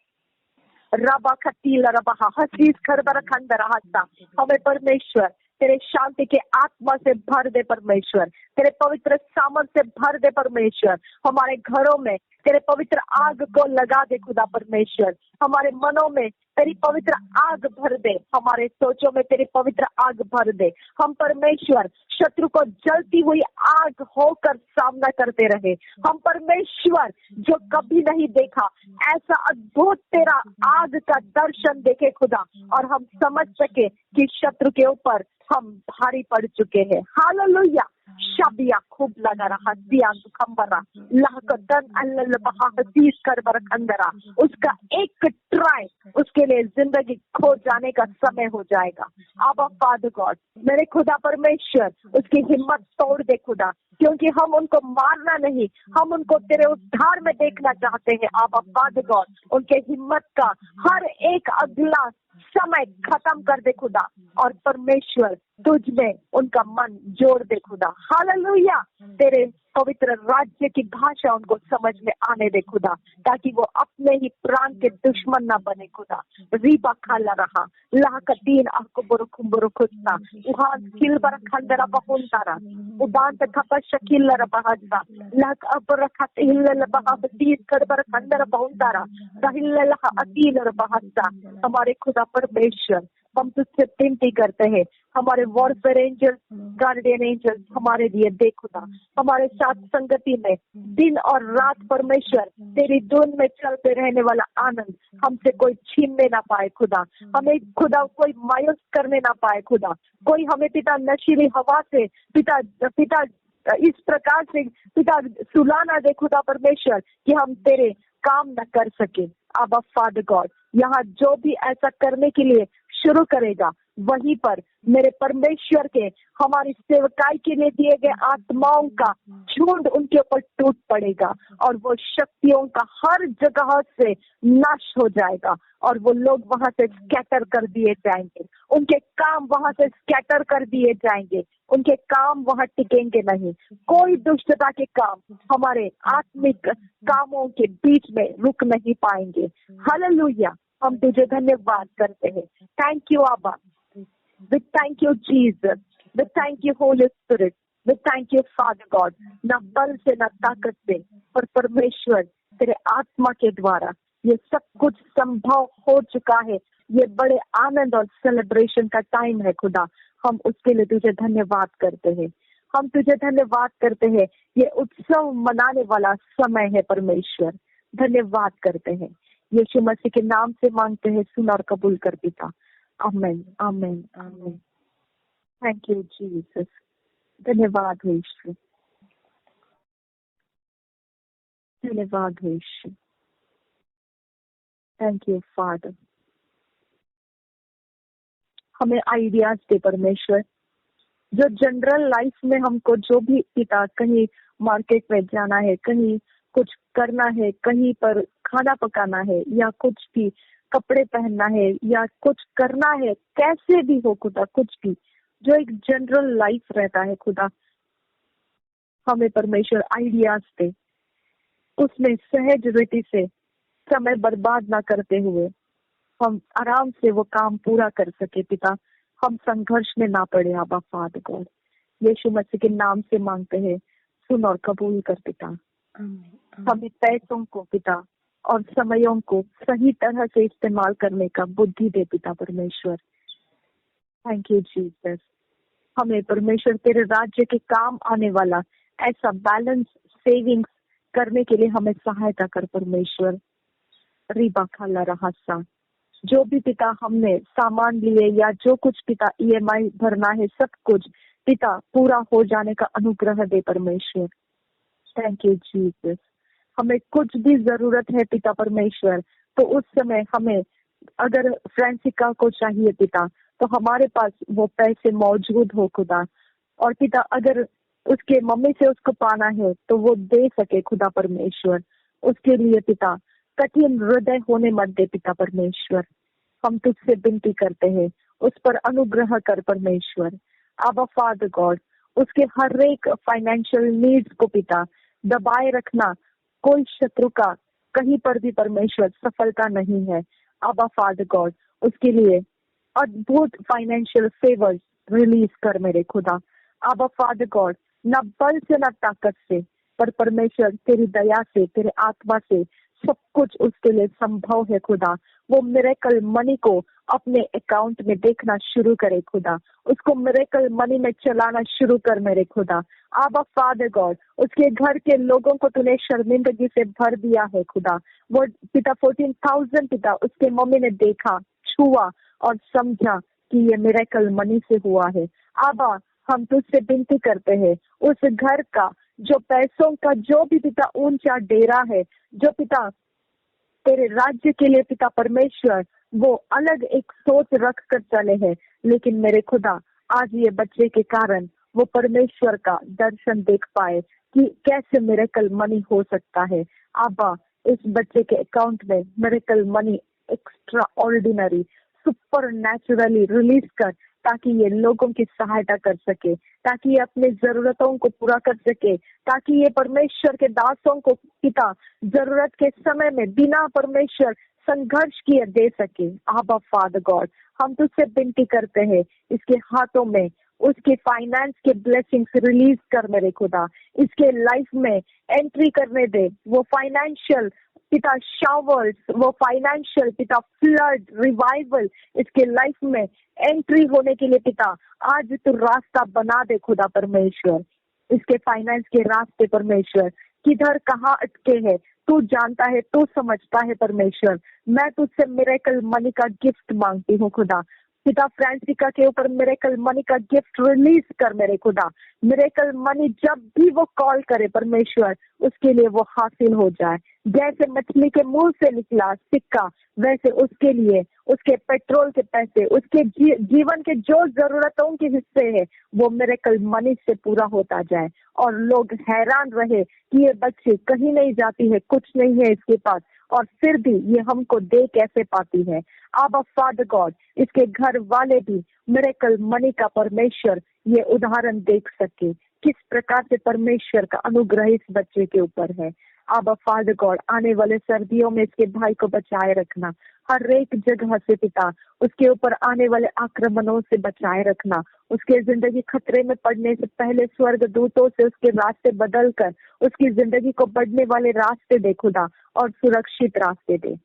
रबा खतीला रबा हसीस खरबर खंडर हस्ता, हमें परमेश्वर तेरे शांति के आत्मा से भर दे परमेश्वर, तेरे पवित्र सामर्थ से भर दे परमेश्वर। हमारे घरों में तेरे पवित्र आग को लगा दे खुदा परमेश्वर। हमारे मनों में तेरी पवित्र आग भर दे, हमारे सोचों में तेरी पवित्र आग भर दे। हम परमेश्वर शत्रु को जलती हुई आग होकर सामना करते रहे। हम परमेश्वर जो कभी नहीं देखा ऐसा अद्भुत तेरा आग का दर्शन देखे खुदा, और हम समझ सके कि शत्रु के ऊपर हम भारी पड़ चुके हैं। हालेलुया। शबिया खूब लगा रहा दिया खंबरा लहकदन अल्लाह बहा हसीस कर बरखंदरा। उसका एक ट्राई उसके लिए जिंदगी खो जाने का समय हो जाएगा। आबा फादर गॉड, मेरे खुदा परमेश्वर उसकी हिम्मत तोड़ दे खुदा, क्योंकि हम उनको मारना नहीं, हम उनको तेरे उद्धार में देखना चाहते हैं। आबा फादर गॉड, उनके हिम्मत का हर एक अगला समय खत्म कर दे खुदा, और परमेश्वर तुझ में उनका मन जोड़ दे खुदा। हालेलुया। तेरे पवित्र राज्य की भाषा उनको समझ में आने दे खुदा, ताकि वो अपने ही प्राण के दुश्मन ना बने खुदा। रीबा खाला रहा लाह का तीन आपको बुरुकुम बुरुकुस्ता उहान किल बर खंडरा बहुंतारा उबान तक खपा शकील रबहता लाख अबर खत हिल्ल बहाबतीस कर बर खंडरा बहुंतारा दहिल्ल लहा अतील रबहता। हमारे खुदा परमेश्वर, हम तुझसे विनती करते हैं, हमारे वॉरफेयर एंजल्स, गार्डियन एंजल्स हमारे लिए दे खुदा। हमारे साथ संगति में दिन और रात परमेश्वर तेरी धुन में चलते रहने वाला आनंद हमसे कोई छीनने ना पाए खुदा। हमें खुदा कोई मायूस करने ना पाए खुदा। कोई हमें पिता नशीली हवा से पिता पिता इस प्रकार से पिता सुलाना दे खुदा परमेश्वर कि हम तेरे काम न कर सके। आबा फादर गॉड, यहाँ जो भी ऐसा करने के लिए शुरू करेगा, वहीं पर मेरे परमेश्वर के हमारी सेवकाई के लिए दिए गए आत्माओं का झुंड उनके ऊपर टूट पड़ेगा और वो शक्तियों का हर जगह से नाश हो जाएगा और वो लोग वहां से स्कैटर कर दिए जाएंगे। उनके काम वहां से स्कैटर कर दिए जाएंगे, उनके काम वहां टिकेंगे नहीं। कोई दुष्टता के काम हमारे आत्मिक कामों के बीच में रुक नहीं पाएंगे। हालेलुया। हम तुझे धन्यवाद करते हैं। थैंक यू आबा, we thank you Jesus, we thank you Holy Spirit, we thank you Father God। न बल से न ताकत से, पर परमेश्वर तेरे आत्मा के द्वारा ये सब कुछ संभव हो चुका है। ये बड़े आनंद और सेलिब्रेशन का टाइम है खुदा। हम उसके लिए तुझे धन्यवाद करते हैं। हम तुझे धन्यवाद करते हैं। ये उत्सव मनाने वाला समय है परमेश्वर। धन्यवाद करते हैं। यीशु मसीह के नाम से मांगते हैं, सुन और कबूल कर पिता। आमीन, आमीन, आमीन। Thank you Jesus. धन्यवाद हो यीशु, धन्यवाद हो यीशु। Thank you father. हमें आइडियाज दे परमेश्वर, जो जनरल लाइफ में हमको जो भी पिता कहीं मार्केट में जाना है, कहीं कुछ करना है, कहीं पर खाना पकाना है या कुछ भी कपड़े पहनना है या कुछ करना है, कैसे भी हो खुदा, कुछ भी जो एक जनरल लाइफ रहता है खुदा, हमें परमेश्वर आइडियाज दे, उसमें सहज रीति से समय बर्बाद ना करते हुए हम आराम से वो काम पूरा कर सके पिता, हम संघर्ष में ना पड़े। आबा फादर गॉड, यीशु मसीह के नाम से मांगते हैं, सुन और कबूल कर पिता। हमें पैसों को पिता और समयों को सही तरह से इस्तेमाल करने का बुद्धि दे पिता परमेश्वर। Thank you Jesus. हमें परमेश्वर तेरे राज्य के काम आने वाला ऐसा बैलेंस सेविंग्स करने के लिए हमें सहायता कर परमेश्वर। रिबा खाला रहा सा, जो भी पिता हमने सामान लिए या जो कुछ पिता ईएमआई भरना है, सब कुछ पिता पूरा हो जाने का अनुग्रह दे परमेश्वर। Thank you Jesus. हमें कुछ भी जरूरत है पिता परमेश्वर, तो उस समय हमें अगर फ्रांसिका को चाहिए पिता, तो हमारे पास वो पैसे मौजूद हो खुदा, और पिता अगर उसके मम्मी से उसको पाना है तो वो दे सके खुदा परमेश्वर। उसके लिए पिता कठिन हृदय होने मत दे पिता परमेश्वर। हम तुझसे विनती करते हैं, उस पर अनुग्रह कर परमेश्वर। आबा फादर गॉड, उसके हर एक फाइनेंशियल नीड्स को पिता दबाए रखना कोई शत्रु का कहीं पर भी परमेश्वर सफलता नहीं है। आबा फादर गॉड, उसके लिए अद्भुत फाइनेंशियल फेवर्स रिलीज कर मेरे खुदा। आबा फादर गॉड, ना बल से ना ताकत से, पर परमेश्वर तेरी दया से, तेरे आत्मा से सब कुछ उसके लिए संभव है खुदा। वो मिरेकल मनी को अपने अकाउंट में देखना शुरू करे खुदा, उसको मिरेकल मनी में चलाना शुरू कर मेरे खुदा। आबा फादर गॉड, उसके घर के लोगों को तूने शर्मिंदगी से भर दिया है खुदा। वो पिता 14,000 पिता उसके मम्मी ने देखा, छुआ और समझा कि ये मिरेकल मनी से हुआ है। आबा, हम तुझसे विनती करते हैं, उस घर का जो पैसों का जो भी पिता ऊंचा डेरा है, जो पिता तेरे राज्य के लिए पिता परमेश्वर वो अलग एक सोच रख कर चले हैं, लेकिन मेरे खुदा आज ये बच्चे के कारण वो परमेश्वर का दर्शन देख पाए कि कैसे मिरेकल मनी हो सकता है। आबा, इस बच्चे के अकाउंट में miracle money extra ordinary super naturally release कर, ताकि ये लोगों की सहायता कर सके, ताकि ये अपनी जरूरतों को पूरा कर सके, ताकि ये परमेश्वर के दासों को पिता जरूरत के समय में बिना परमेश्वर संघर्ष किए दे सके। आबा फादर गॉड, हम तुझसे विनती करते हैं, इसके हाथों में उसके फाइनेंस के ब्लेसिंग्स रिलीज कर मेरे खुदा, इसके लाइफ में एंट्री करने दे वो फाइनेंशियल पिता शावर्स, वो फाइनेंशियल पिता फ्लड रिवाइवल इसके लाइफ में एंट्री होने के लिए पिता आज तू रास्ता बना दे खुदा परमेश्वर। इसके फाइनेंस के रास्ते परमेश्वर किधर कहाँ अटके हैं तू जानता है, तू समझता है परमेश्वर। मैं तुझसे मिरेकल मनी का गिफ्ट मांगती हूँ खुदा। पिता फ्रांसिका के ऊपर मिरेकल मनी का गिफ्ट रिलीज कर मेरे खुदा। मिरेकल मनी जब भी वो कॉल करे परमेश्वर, उसके लिए वो हासिल हो जाए। जैसे मछली के मुंह से निकला सिक्का, वैसे उसके लिए उसके पेट्रोल के पैसे, उसके जीवन के जो जरूरतों के हिस्से है, वो मिरेकल मनी से पूरा होता जाए और लोग हैरान रहे कि ये बच्ची कहीं नहीं जाती है, कुछ नहीं है इसके पास, और फिर भी ये हमको दे कैसे पाती है। आबा फादर गॉड, इसके घर वाले भी मिरेकल मनी का परमेश्वर ये उदाहरण देख सके, किस प्रकार से परमेश्वर का अनुग्रह इस बच्चे के ऊपर है। आबा फादर गॉड, आने वाले सर्दियों में इसके भाई को बचाए रखना, हर एक जगह से पिता उसके ऊपर आने वाले आक्रमणों से बचाए रखना, उसके जिंदगी खतरे में पड़ने से पहले स्वर्ग दूतों से उसके रास्ते बदल कर उसकी जिंदगी को बढ़ने वाले रास्ते दे खुदा, और सुरक्षित रास्ते दे।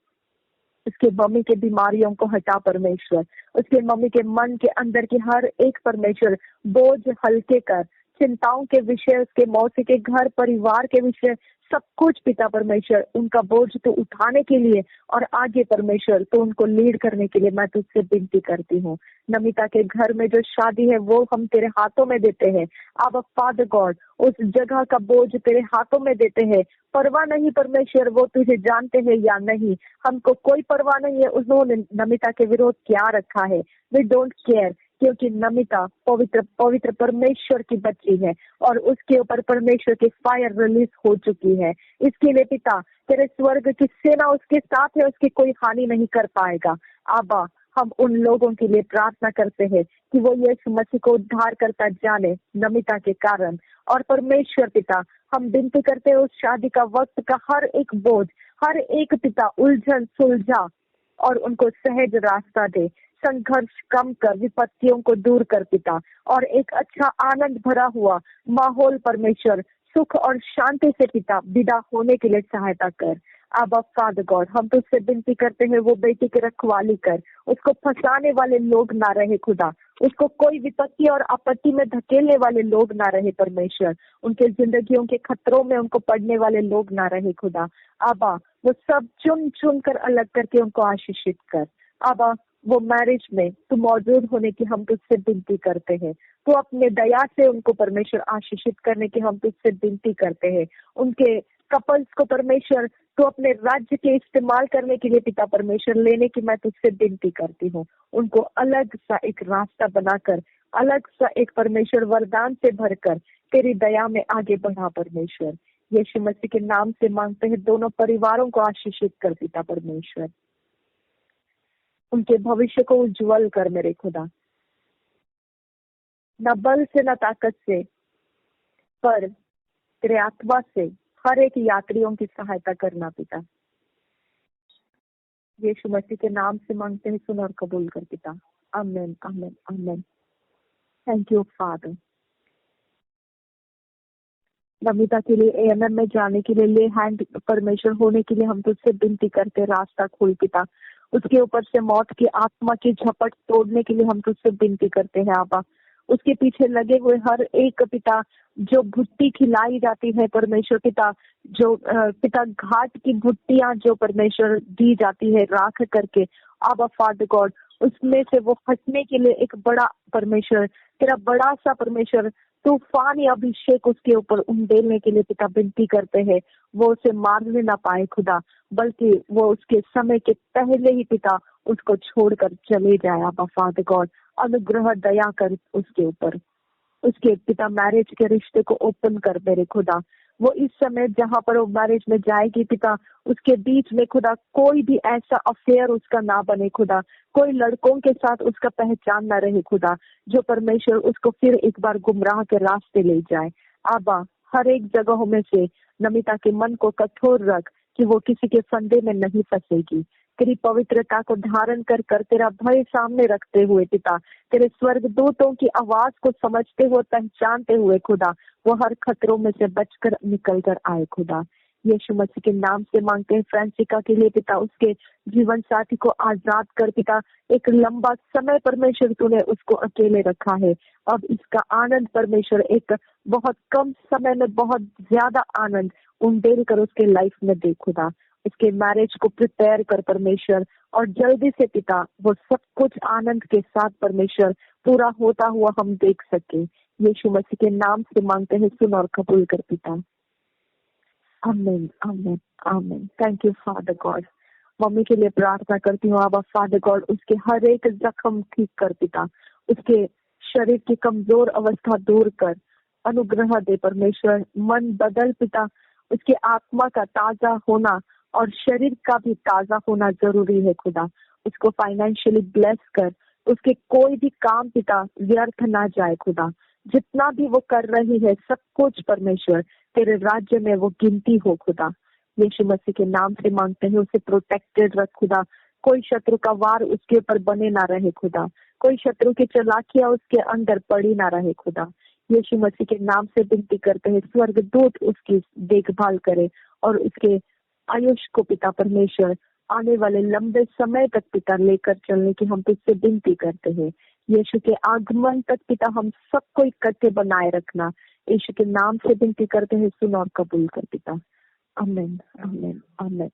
उसके मम्मी के बीमारियों को हटा परमेश्वर, उसके मम्मी के मन के अंदर की हर एक परमेश्वर बोझ हल्के कर, चिंताओं के विषय, उसके मौसी के घर परिवार के विषय, सब कुछ पिता परमेश्वर उनका बोझ तो उठाने के लिए और आगे परमेश्वर तो उनको लीड करने के लिए मैं तुझसे विनती करती हूँ। नमिता के घर में जो शादी है वो हम तेरे हाथों में देते हैं। अब फादर गॉड उस जगह का बोझ तेरे हाथों में देते हैं। परवाह नहीं परमेश्वर वो तुझे जानते हैं या नहीं, हमको कोई परवाह नहीं है उन्होंने नमिता के विरोध क्या रखा है। वी डोंट केयर, क्योंकि नमिता पवित्र पवित्र परमेश्वर की बच्ची है और उसके ऊपर परमेश्वर की फायर रिलीज हो चुकी है। इसके लिए पिता तेरे स्वर्ग की सेना उसके साथ है, उसकी कोई हानि नहीं कर पाएगा। आबा हम उन लोगों के लिए प्रार्थना करते हैं कि वो यीशु मसीह को उद्धार करता जाने नमिता के कारण। और परमेश्वर पिता हम विनती करते हैं उस शादी का वक्त का हर एक बोझ, हर एक पिता उलझन सुलझा और उनको सहज रास्ता दे, संघर्ष कम कर, विपत्तियों को दूर कर पिता, और एक अच्छा आनंद भरा हुआ माहौल परमेश्वर सुख और शांति से पिता विदा होने के लिए सहायता कर। अब फादर गॉड हम तुझसे विनती करते हैं वो बेटी की रखवाली कर, उसको फंसाने वाले लोग ना रहे खुदा, उसको कोई विपत्ति और आपत्ति में धकेलने वाले लोग ना रहे परमेश्वर, उनके जिंदगियों के खतरों में उनको पड़ने वाले लोग ना रहे खुदा। आबा वो सब चुन चुन कर अलग करके उनको आशीषित कर। आबा वो मैरिज में तू मौजूद होने की हम तुझसे विनती करते हैं। तो अपने दया से उनको परमेश्वर आशीषित करने की हम तुझसे विनती करते हैं। उनके कपल्स को परमेश्वर तो अपने राज्य के इस्तेमाल करने के लिए पिता परमेश्वर लेने की मैं तुझसे विनती करती हूँ। उनको अलग सा एक रास्ता बनाकर, अलग सा एक परमेश्वर वरदान से भरकर तेरी दया में आगे बढ़ा परमेश्वर। यीशु मसीह के नाम से मांगते हैं, दोनों परिवारों को आशीषित कर पिता परमेश्वर, उनके भविष्य को उज्जवल कर मेरे खुदा। न बल से न ताकत से, पर तेरे आत्मा से हर एक यात्रियों की सहायता करना पिता। यीशु मसीह के नाम से मांगते हैं, सुन और कबूल कर पिता। आमीन आमीन आमीन। Thank you father. नमिता के लिए एएनएम में जाने के लिए ले हैंड परमेश्वर होने के लिए हम तुझसे विनती करते, रास्ता खोल पिता। उसके ऊपर से मौत की आत्मा की झपट तोड़ने के लिए हम तुझसे विनती करते हैं आबा। उसके पीछे लगे हुए हर एक पिता जो भुट्टी खिलाई जाती है परमेश्वर पिता, जो पिता घाट की भुट्टियां जो परमेश्वर दी जाती है राख करके, आबा फादर गॉड उसमें से वो हटने के लिए एक बड़ा परमेश्वर, तेरा बड़ा सा परमेश्वर तूफानी अभिषेक उसके ऊपर उंडेलने के लिए पिता विनती करते हैं। वो उसे मारने ना पाए खुदा, बल्कि वो उसके समय के पहले ही पिता उसको छोड़कर चले जाए। आबा फादर गॉड अनुग्रह दया कर उसके ऊपर, उसके पिता मैरिज के रिश्ते को ओपन कर मेरे खुदा। वो इस समय जहाँ पर वो मैरिज में जाएगी पिता, उसके बीच में खुदा कोई भी ऐसा अफेयर उसका ना बने खुदा, कोई लड़कों के साथ उसका पहचान ना रहे खुदा, जो परमेश्वर उसको फिर एक बार गुमराह के रास्ते ले जाए। आबा हर एक जगहों में से नमिता के मन को कठोर रख कि वो किसी के फंदे में नहीं फंसेगी। तेरी पवित्रता को धारण कर कर तेरा भय सामने रखते हुए पिता, तेरे स्वर्गदूतों की आवाज को समझते हुए पहचानते हुए खुदा, वो हर खतरों में से बचकर निकल कर आए खुदा। यीशु मसीह के नाम से मांगते हैं फ्रांसिका के लिए पिता, उसके जीवन साथी को आजाद कर पिता। एक लंबा समय परमेश्वर तूने उसको अकेले रखा है, अब इसका आनंद परमेश्वर एक बहुत कम समय में बहुत ज्यादा आनंद उंडेल कर उसके लाइफ में दे खुदा। इसके मैरिज को प्रिपेयर कर परमेश्वर, और जल्दी से पिता वो सब कुछ आनंद के साथ परमेश्वर पूरा होता हुआ हम देख सके। यीशु मसीह के नाम से मांगते हैं, सुन और कबूल कर पिता। आमीन आमीन आमीन। Thank you father God. Mummy के लिए प्रार्थना करती हूँ आबा फादर गॉड, उसके हर एक जख्म ठीक कर पिता, उसके शरीर की कमजोर अवस्था दूर कर, अनुग्रह दे परमेश्वर, मन बदल पिता, उसके आत्मा का ताजा होना और शरीर का भी ताजा होना जरूरी है खुदा। उसको फाइनेंशियली ब्लेस कर, उसके कोई भी काम पिता व्यर्थ ना जाए खुदा, जितना भी वो कर रही है सब कुछ परमेश्वर तेरे राज्य में वो गिनती हो खुदा। यीशु मसीह के नाम से मांगते हैं, उसे प्रोटेक्टेड रख खुदा, कोई शत्रु का वार उसके ऊपर बने ना रहे खुदा, कोई शत्रु की चालाकियां उसके अंदर पड़ी ना रहे खुदा। यीशु मसीह के नाम से विनती करते हैं, स्वर्गदूत उसकी देखभाल करे और उसके आयुष को पिता परमेश्वर आने वाले लंबे समय तक पिता लेकर चलने की हम तुझसे विनती करते हैं। यीशु के आगमन तक पिता हम सबको इकट्ठे बनाए रखना। यीशु के नाम से विनती करते हैं, सुन और कबूल कर पिता। आमीन, आमीन, आमीन।